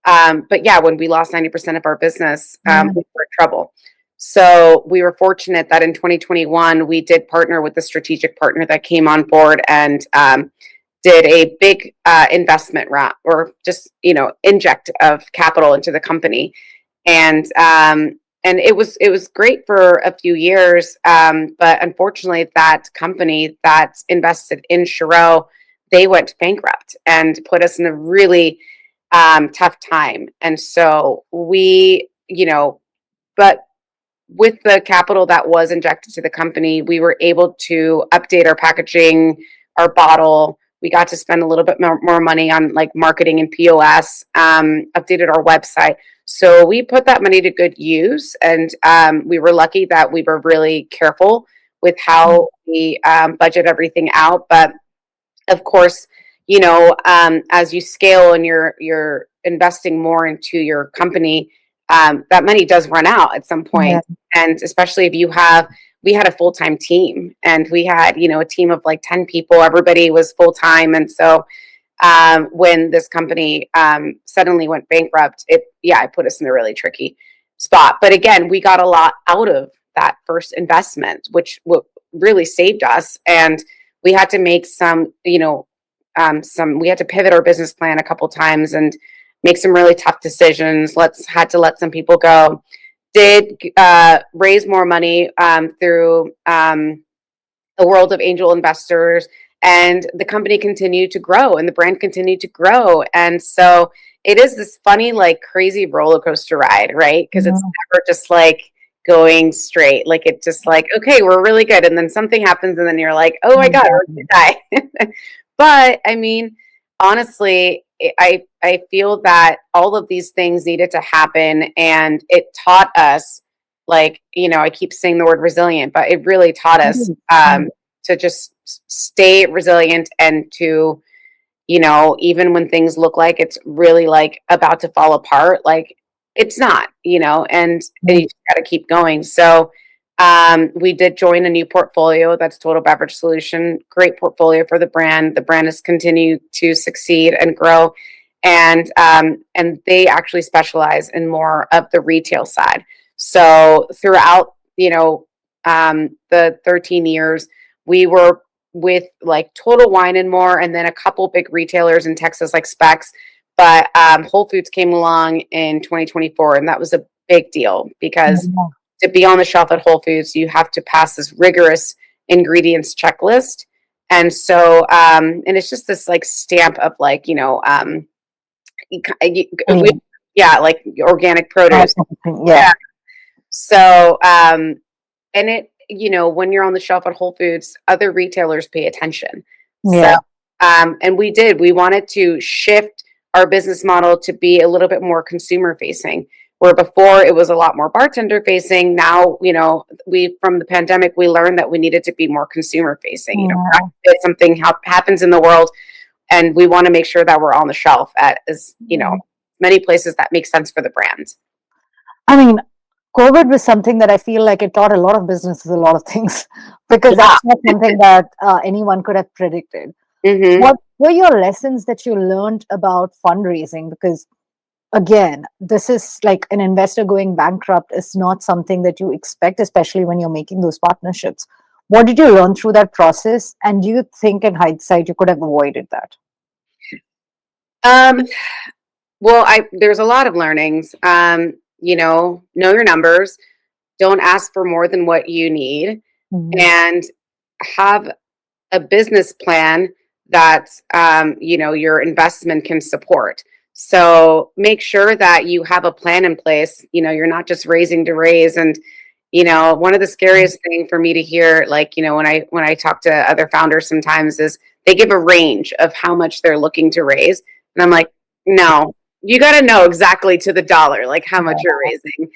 Speaker 1: But yeah, when we lost 90% of our business, we were in trouble. So we were fortunate that in 2021, we did partner with a strategic partner that came on board and did a big investment round, or just, inject of capital into the company. And it was great for a few years. But unfortunately, that company that invested in Chareaux, they went bankrupt and put us in a really tough time. And so but with the capital that was injected to the company, we were able to update our packaging, our bottle. We got to spend a little bit more money on like marketing and POS, updated our website. So we put that money to good use. And we were lucky that we were really careful with how we budget everything out. But of course, as you scale and you're investing more into your company, that money does run out at some point. Yeah. And especially if we had a full-time team, and we had, a team of like 10 people, everybody was full-time. And so when this company suddenly went bankrupt, it put us in a really tricky spot. But again, we got a lot out of that first investment, which really saved us. And we had to make we had to pivot our business plan a couple times and make some really tough decisions. Had to let some people go. did raise more money through a world of angel investors, and the company continued to grow and the brand continued to grow. And so it is this funny, like crazy roller coaster ride, right? Because it's never just like going straight. Like it's just like, okay, we're really good. And then something happens and then you're like, oh my God, we're gonna die. But I mean, honestly, I feel that all of these things needed to happen, and it taught us, like, I keep saying the word resilient, but it really taught us to just stay resilient, and to, even when things look like it's really like about to fall apart, like it's not, and you just got to keep going. So we did join a new portfolio that's Total Beverage Solution. Great portfolio for the brand. The brand has continued to succeed and grow, and they actually specialize in more of the retail side. So throughout, the 13 years, we were with like Total Wine and More, and then a couple big retailers in Texas like Specs. But Whole Foods came along in 2024, and that was a big deal because to be on the shelf at Whole Foods, you have to pass this rigorous ingredients checklist. And so, and it's just this like stamp of like, like organic produce.
Speaker 3: Yeah.
Speaker 1: So, and it, when you're on the shelf at Whole Foods, other retailers pay attention.
Speaker 3: Yeah.
Speaker 1: So, and we wanted to shift our business model to be a little bit more consumer facing, where before it was a lot more bartender facing. Now, from the pandemic, we learned that we needed to be more consumer facing. If something happens in the world, and we want to make sure that we're on the shelf at as, many places that make sense for the brand.
Speaker 3: I mean, COVID was something that I feel like it taught a lot of businesses a lot of things, because that's not something that anyone could have predicted. What were your lessons that you learned about fundraising? Because again, this is like an investor going bankrupt is not something that you expect, especially when you're making those partnerships. What did you learn through that process? And do you think in hindsight you could have avoided that?
Speaker 1: Well, there's a lot of learnings. Know your numbers, don't ask for more than what you need, and have a business plan that, your investment can support. So make sure that you have a plan in place. You're not just raising to raise. And, one of the scariest thing for me to hear, like, when I talk to other founders sometimes, is they give a range of how much they're looking to raise. And I'm like, no, you got to know exactly to the dollar, like how much you're raising.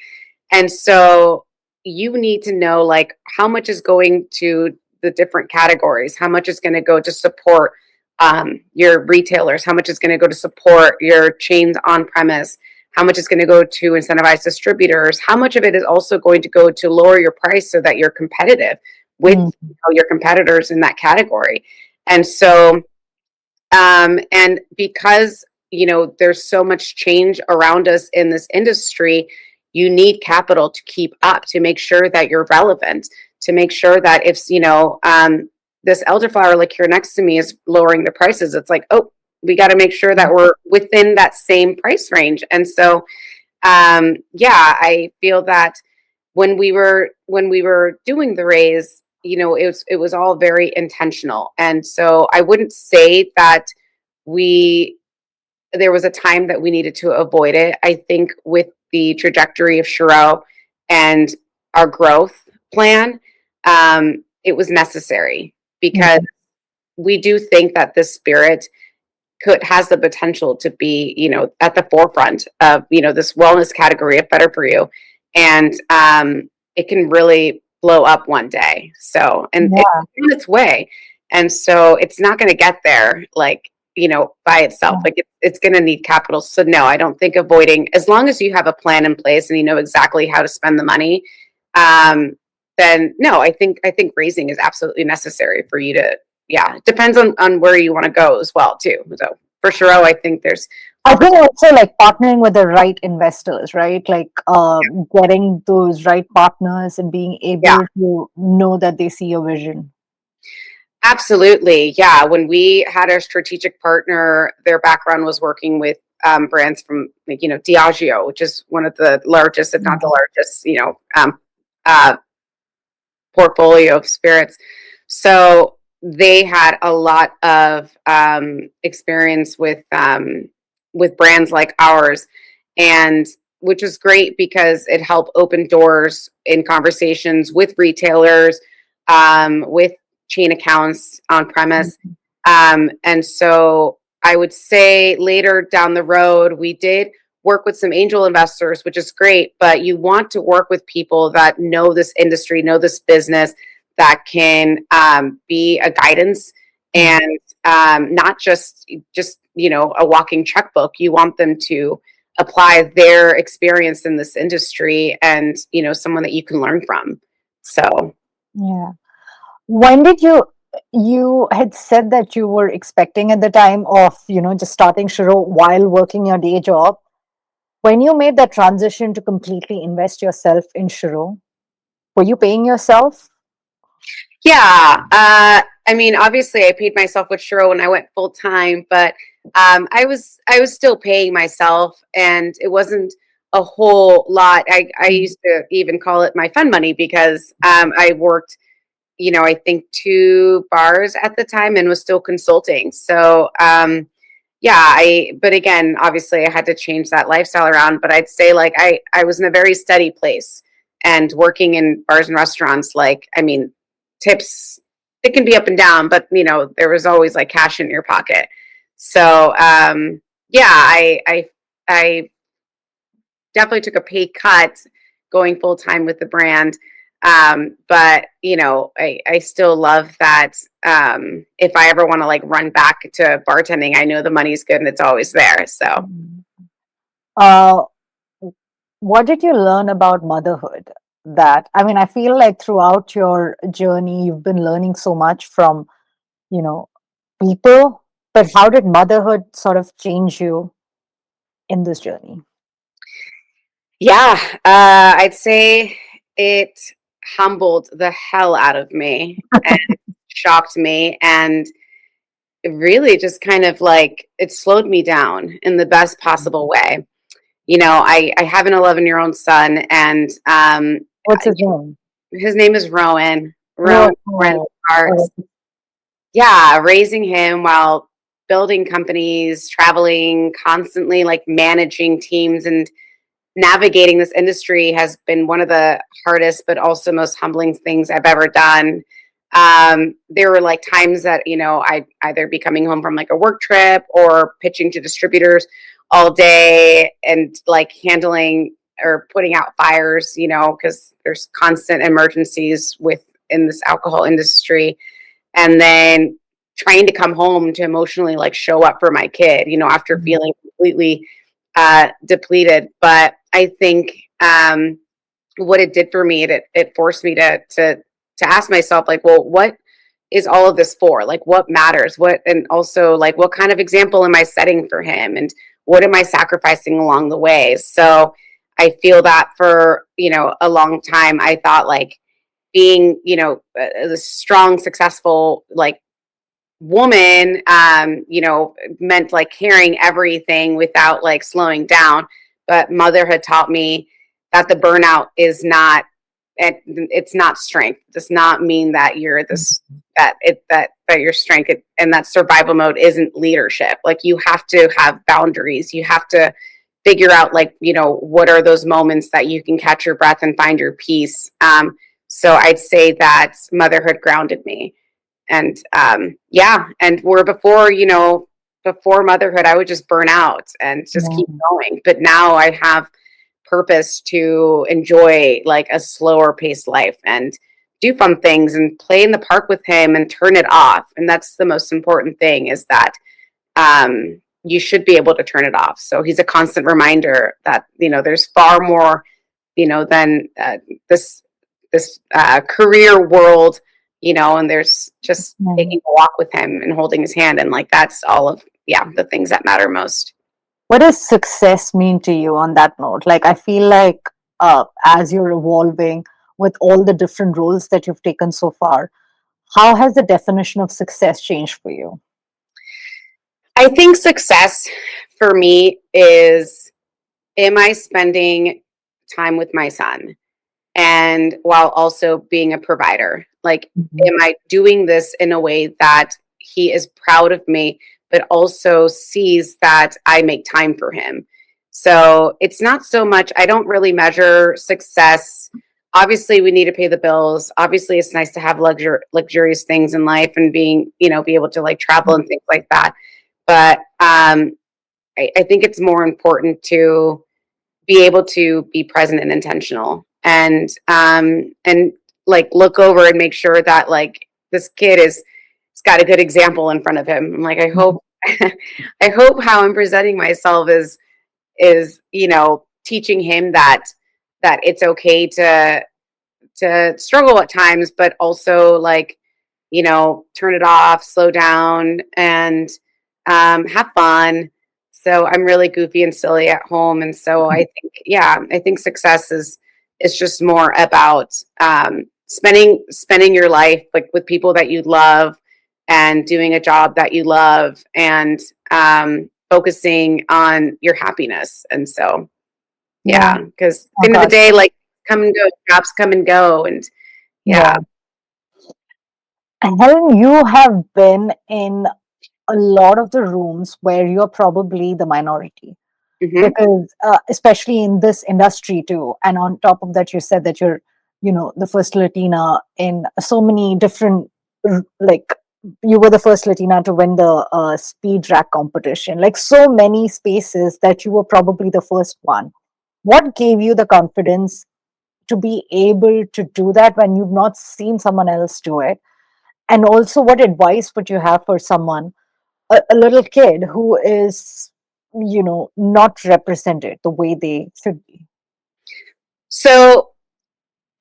Speaker 1: And so you need to know like how much is going to the different categories, how much is going to go to support your retailers, how much is going to go to support your chains on premise, how much is going to go to incentivize distributors, how much of it is also going to go to lower your price so that you're competitive with your competitors in that category. And so, and because, there's so much change around us in this industry, you need capital to keep up, to make sure that you're relevant, to make sure that if, this elderflower liqueur next to me is lowering the prices, it's like, oh, we got to make sure that we're within that same price range. And so, I feel that when we were doing the raise, it was all very intentional. And so I wouldn't say that there was a time that we needed to avoid it. I think with the trajectory of Chareaux and our growth plan, it was necessary, because we do think that this spirit has the potential to be, at the forefront of, this wellness category of better for you. And it can really blow up one day. So, and it's on its way. And so it's not going to get there, like, by itself. Like it's going to need capital. So no, I don't think avoiding, as long as you have a plan in place and you know exactly how to spend the money, then no, I think raising is absolutely necessary for you to, it depends on where you want to go as well too. So for sure, I think there's,
Speaker 3: I think also like partnering with the right investors, right? Like getting those right partners and being able to know that they see your vision.
Speaker 1: Absolutely. Yeah. When we had our strategic partner, their background was working with brands from like, Diageo, which is one of the largest, if not the largest, portfolio of spirits. So they had a lot of experience with brands like ours, and which was great because it helped open doors in conversations with retailers, with chain accounts on premise. And so I would say later down the road, we did work with some angel investors, which is great, but you want to work with people that know this industry, know this business, that can be a guidance and not just a walking checkbook. You want them to apply their experience in this industry and someone that you can learn from. So
Speaker 3: Yeah. When did you had said that you were expecting at the time of, just starting Chareaux while working your day job. When you made that transition to completely invest yourself in Chareaux, were you paying yourself?
Speaker 1: yeah, I mean, obviously, I paid myself with Chareaux when I went full time, but I was still paying myself, and it wasn't a whole lot. I used to even call it my fun money because I worked, I think 2 bars at the time and was still consulting. So yeah, but again, obviously, I had to change that lifestyle around. But I'd say like I was in a very steady place, and working in bars and restaurants. Like, I mean, tips, it can be up and down, but there was always like cash in your pocket. So yeah, I definitely took a pay cut going full time with the brand. But I still love that. If I ever want to like run back to bartending, I know the money's good and it's always there. So
Speaker 3: Uh, what did you learn about motherhood? That, I mean, I feel like throughout your journey, you've been learning so much from, you know, people, but how did motherhood sort of change you in this journey?
Speaker 1: yeah, I'd say it humbled the hell out of me and shocked me, and it really just kind of like it slowed me down in the best possible way. I have an 11-year-old son, and
Speaker 3: What's his name?
Speaker 1: his name is Rowan.
Speaker 3: Oh,
Speaker 1: Rowan Brent
Speaker 3: oh,
Speaker 1: Sparks.
Speaker 3: oh,
Speaker 1: Yeah, raising him while building companies, traveling, constantly like managing teams and navigating this industry has been one of the hardest but also most humbling things I've ever done. There were like times that I'd either be coming home from like a work trip or pitching to distributors all day and like handling or putting out fires, because there's constant emergencies within this alcohol industry, and then trying to come home to emotionally like show up for my kid, after feeling completely depleted. But I think what it did for me, it forced me to ask myself, like, well, what is all of this for? Like, what matters? And also like, what kind of example am I setting for him? And what am I sacrificing along the way? So I feel that for, a long time, I thought like being, a strong, successful, like woman, meant like carrying everything without like slowing down. But motherhood taught me that the burnout is not, it's not strength. It does not mean that you're this, that your strength, and that survival mode isn't leadership. Like, you have to have boundaries. You have to figure out like, what are those moments that you can catch your breath and find your peace. So I'd say that motherhood grounded me. And yeah, and where before motherhood, I would just burn out and just keep
Speaker 3: yeah.
Speaker 1: going. But now I have purpose to enjoy like a slower paced life and do fun things and play in the park with him and turn it off. And that's the most important thing, is that you should be able to turn it off. So he's a constant reminder that there's far more than this career world, and there's just
Speaker 3: Yeah.
Speaker 1: taking a walk with him and holding his hand, and like that's all of the things that matter most.
Speaker 3: What does success mean to you on that note? Like, I feel like as you're evolving with all the different roles that you've taken so far, how has the definition of success changed for you?
Speaker 1: I think success for me is, am I spending time with my son? And while also being a provider, like,
Speaker 3: Mhm.
Speaker 1: am I doing this in a way that he is proud of me, but also sees that I make time for him? So it's not so much, I don't really measure success. Obviously, we need to pay the bills. Obviously, it's nice to have luxurious things in life and being, be able to like travel and things like that. But I think it's more important to be able to be present and intentional, and like look over and make sure that like this kid is, it's got a good example in front of him. I'm like, I hope I hope how I'm presenting myself is teaching him that it's okay to struggle at times, but also like, turn it off, slow down, and have fun. So I'm really goofy and silly at home, and so I think, yeah, I think success is just more about spending your life like with people that you love, and doing a job that you love, and focusing on your happiness. And so,
Speaker 3: Yeah.
Speaker 1: yeah, because at
Speaker 3: Oh
Speaker 1: the end of the
Speaker 3: God.
Speaker 1: day, like, come and go, jobs come and go, and yeah.
Speaker 3: Yeah. And Helen, you have been in a lot of the rooms where you're probably the minority,
Speaker 1: Hmm.
Speaker 3: because especially in this industry too. And on top of that, you said that you're, the first Latina in so many different, like, you were the first Latina to win the speed rack competition, like so many spaces that you were probably the first one. What gave you the confidence to be able to do that when you've not seen someone else do it? And also, what advice would you have for someone, a little kid who is, not represented the way they should be?
Speaker 1: So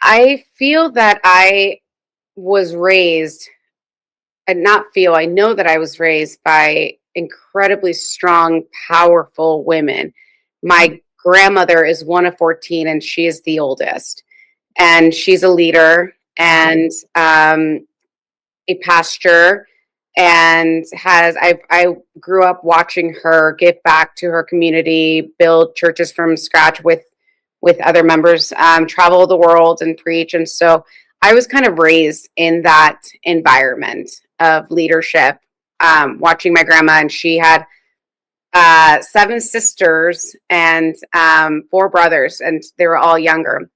Speaker 1: I feel that I was raised, and not feel, I know that I was raised by incredibly strong, powerful women. My grandmother is one of 14, and she is the oldest. And she's a leader, and a pastor, and I grew up watching her give back to her community, build churches from scratch with other members, travel the world and preach. And so I was kind of raised in that environment of leadership, watching my grandma, and she had seven sisters and four brothers, and they were all younger.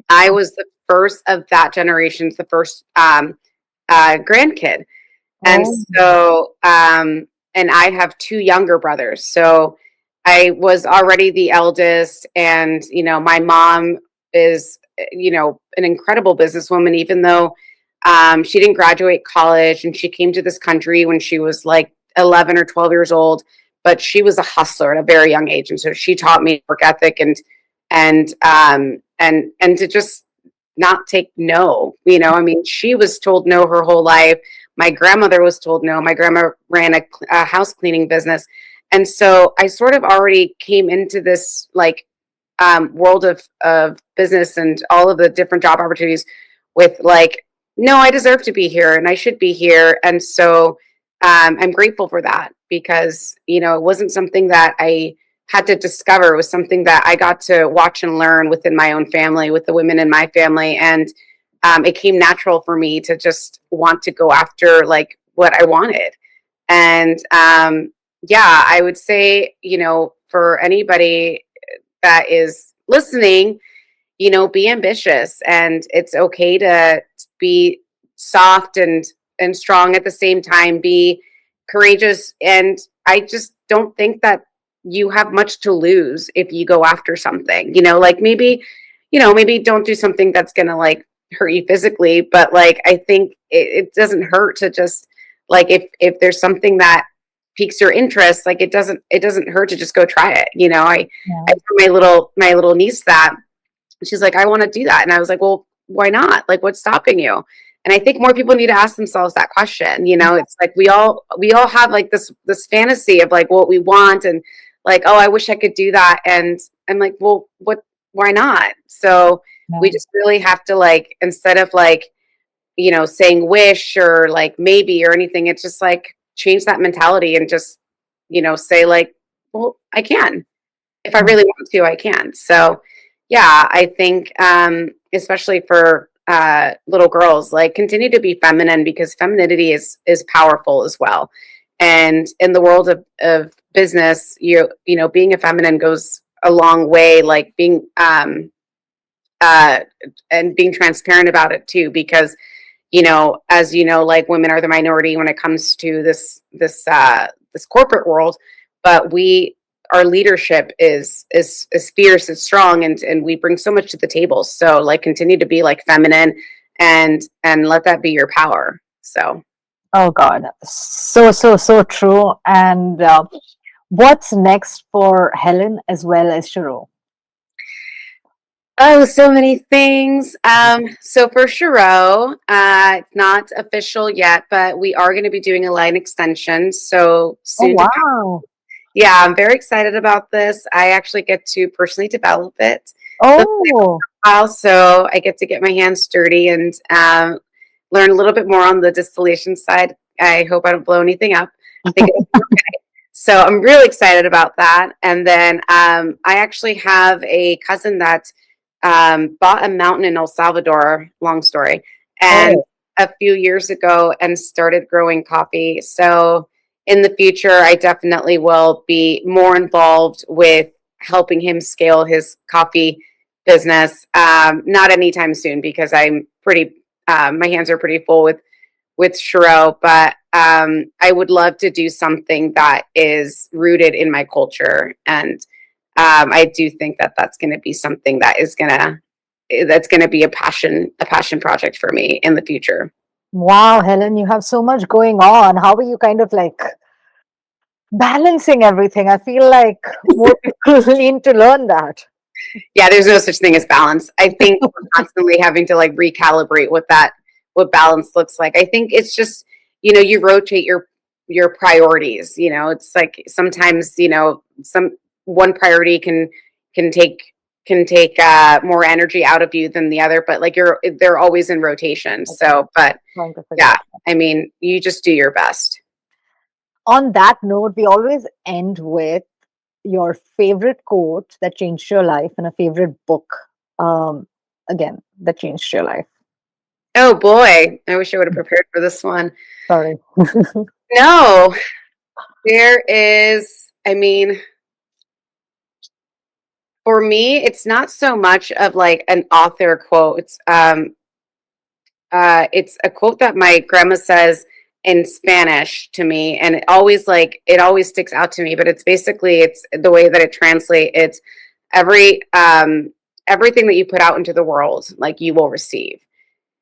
Speaker 1: I was the first of that generation, the first grandkid. And
Speaker 3: Oh,
Speaker 1: so, and I have two younger brothers. So I was already the eldest. And, my mom is, an incredible businesswoman, even though she didn't graduate college, and she came to this country when she was like 11 or 12 years old. But she was a hustler at a very young age. And so she taught me work ethic, and to just not take no. I mean, she was told no her whole life. My grandmother was told no. My grandma ran a house cleaning business. And so I sort of already came into this like world of business and all of the different job opportunities with like, no, I deserve to be here and I should be here. And so I'm grateful for that, because, it wasn't something that I had to discover. It was something that I got to watch and learn within my own family, with the women in my family. And it came natural for me to just want to go after like what I wanted. And yeah, I would say, for anybody that is listening, be ambitious, and it's okay to be soft and strong at the same time, be courageous. And I just don't think that you have much to lose if you go after something, like maybe, maybe don't do something that's going to like hurt you physically, but like, I think it doesn't hurt to just like, if there's something that piques your interest, like it doesn't hurt to just go try it. I
Speaker 3: yeah.
Speaker 1: told my little niece that, she's like, I want to do that. And I was like, well, why not? Like, what's stopping you? And I think more people need to ask themselves that question. It's like we all have like this fantasy of like what we want, and like, oh, I wish I could do that. And I'm like, well, why not? So we
Speaker 3: Yeah.
Speaker 1: just really have to like, instead of like, saying wish or like maybe or anything, it's just like change that mentality and just say like, well, I can. If I really want to, I can. So yeah, I think especially for little girls, like continue to be feminine because femininity is powerful as well. And in the world of business, being a feminine goes a long way, like being uh and being transparent about it too, because as like women are the minority when it comes to this corporate world, but our leadership is fierce, it's strong, and we bring so much to the table. So like continue to be like feminine and let that be your power. So
Speaker 3: Oh God, so true. And what's next for Helen as well as Chareaux?
Speaker 1: oh, so many things. So for Chareaux, not official yet, but we are going to be doing a line extension. So
Speaker 3: Oh
Speaker 1: soon to
Speaker 3: wow.
Speaker 1: Yeah, I'm very excited about this. I actually get to personally develop it. The
Speaker 3: Oh,
Speaker 1: Also, I get to get my hands dirty and learn a little bit more on the distillation side. I hope I don't blow anything up. I think it'll be okay. So I'm really excited about that. And then I actually have a cousin that bought a mountain in El Salvador, long story, and
Speaker 3: oh,
Speaker 1: a few years ago and started growing coffee. So in the future, I definitely will be more involved with helping him scale his coffee business. Not anytime soon because my hands are pretty full with Chareaux, but I would love to do something that is rooted in my culture, and I do think that that's going to be something that's going to be a passion project for me in the future.
Speaker 3: wow, Helen, you have so much going on. How are you kind of like balancing everything? I feel like more people need to learn that.
Speaker 1: Yeah, there's no such thing as balance. I think we're constantly having to like recalibrate what balance looks like. I think it's just, you rotate your priorities. It's like sometimes, some one priority can take more energy out of you than the other, but like they're always in rotation.
Speaker 3: Okay,
Speaker 1: So, but
Speaker 3: trying to figure
Speaker 1: yeah,
Speaker 3: out.
Speaker 1: I mean, you just do your best.
Speaker 3: On that note, we always end with your favorite quote that changed your life and a favorite book, um, again, that changed your life.
Speaker 1: Oh boy, I wish I would have prepared for this one.
Speaker 3: Sorry.
Speaker 1: No, there is, I mean, for me, it's not so much of like an author quote. It's a quote that my grandma says in Spanish to me, and it always sticks out to me. But it's the way that it translates. It's every everything that you put out into the world, like you will receive.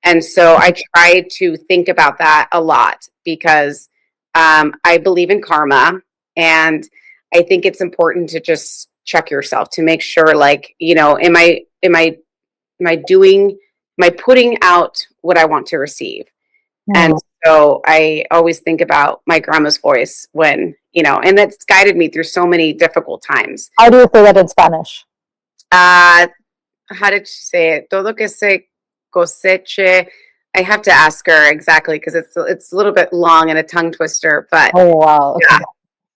Speaker 1: And so I try to think about that a lot because I believe in karma, and I think it's important to just check yourself to make sure, like, am I putting out what I want to receive? And
Speaker 3: Hmm.
Speaker 1: so I always think about my grandma's voice and that's guided me through so many difficult times.
Speaker 3: How do you say that in Spanish?
Speaker 1: Uh, how did she say it? Todo que se coseche. I have to ask her exactly because it's a little bit long and a tongue twister, but
Speaker 3: Oh, wow.
Speaker 1: yeah,
Speaker 3: Okay.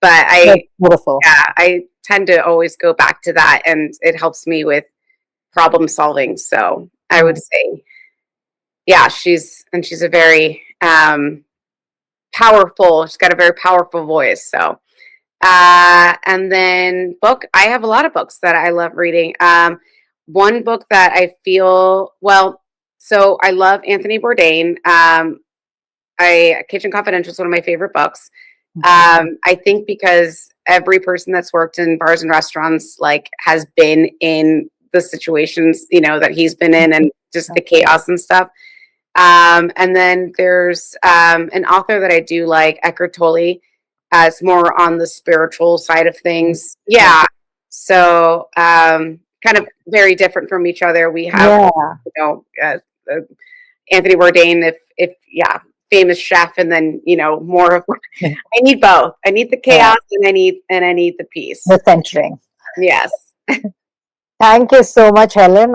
Speaker 1: but
Speaker 3: That's beautiful.
Speaker 1: I tend to always go back to that, and it helps me with problem solving. So I would
Speaker 3: Hmm.
Speaker 1: say, yeah, she's a very powerful. She's got a very powerful voice. So and then I have a lot of books that I love reading. One book that I feel well, so I love Anthony Bourdain. Kitchen Confidential is one of my favorite books.
Speaker 3: Okay.
Speaker 1: I think because every person that's worked in bars and restaurants like has been in the situations that he's been in and just the chaos and stuff. And then there's an author that I do like, Eckhart Tolle. It's more on the spiritual side of things.
Speaker 3: Okay.
Speaker 1: Yeah. So kind of very different from each other. We have,
Speaker 3: Yeah.
Speaker 1: you know, uh, uh, Anthony Bourdain, if yeah, famous chef, and then more of. I need both. I need the
Speaker 3: Yeah.
Speaker 1: chaos, and I need the peace.
Speaker 3: The centering.
Speaker 1: Yes.
Speaker 3: Thank you so much, Helen.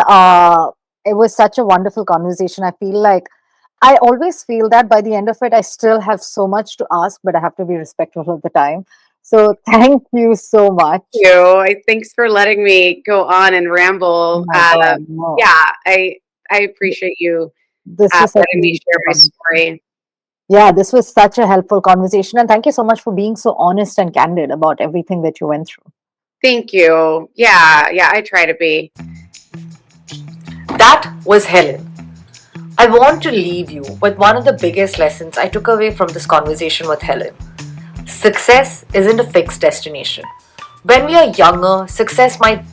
Speaker 3: It was such a wonderful conversation. I always feel that by the end of it, I still have so much to ask, but I have to be respectful of the time. So thank you so much.
Speaker 1: You. Thanks for letting me go on and ramble.
Speaker 3: Oh my God, no.
Speaker 1: Yeah, I appreciate you
Speaker 3: This was such a
Speaker 1: letting me share
Speaker 3: meaningful
Speaker 1: my
Speaker 3: conversation.
Speaker 1: story.
Speaker 3: Yeah, this was such a helpful conversation. And thank you so much for being so honest and candid about everything that you went through.
Speaker 1: Thank you. Yeah, I try to be.
Speaker 2: That was Helen. I want to leave you with one of the biggest lessons I took away from this conversation with Helen. Success isn't a fixed destination. When we are younger, success might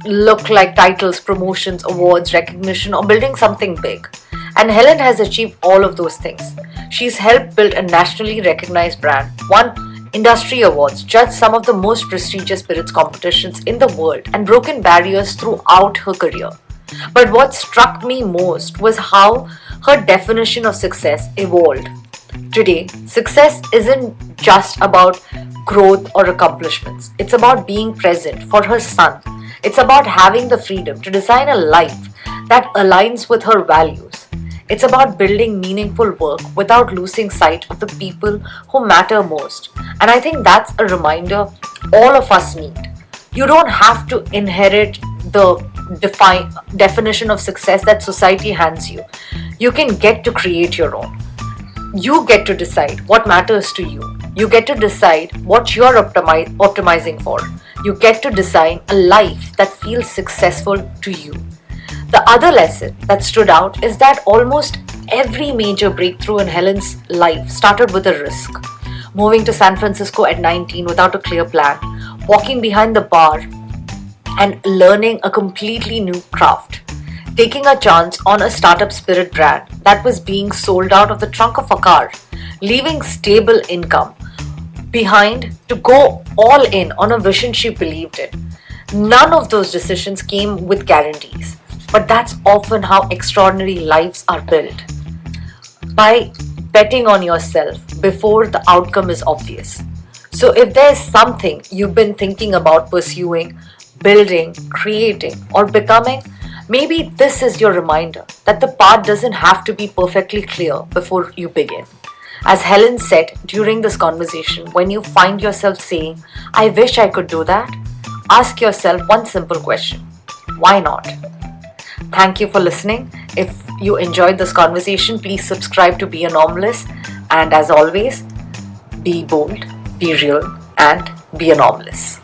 Speaker 2: look like titles, promotions, awards, recognition, or building something big. And Helen has achieved all of those things. She's helped build a nationally recognized brand, won industry awards, judged some of the most prestigious spirits competitions in the world, and broken barriers throughout her career. But what struck me most was how her definition of success evolved. Today, success isn't just about growth or accomplishments, it's about being present for her son. It's about having the freedom to design a life that aligns with her values. It's about building meaningful work without losing sight of the people who matter most. And I think that's a reminder all of us need. You don't have to inherit the definition of success that society hands you. You can get to create your own. You get to decide what matters to you. You get to decide what you're optimizing for. You get to design a life that feels successful to you. The other lesson that stood out is that almost every major breakthrough in Helen's life started with a risk. Moving to San Francisco at 19 without a clear plan, walking behind the bar and learning a completely new craft. Taking a chance on a startup spirit brand that was being sold out of the trunk of a car, leaving stable income behind to go all in on a vision she believed in. None of those decisions came with guarantees, but that's often how extraordinary lives are built. By betting on yourself before the outcome is obvious. So if there's something you've been thinking about pursuing, building, creating, or becoming, maybe this is your reminder that the path doesn't have to be perfectly clear before you begin. As Helen said during this conversation, when you find yourself saying, I wish I could do that, ask yourself one simple question: why not? Thank you for listening. If you enjoyed this conversation, please subscribe to Be Anomalous. And as always, be bold, be real, and be anomalous.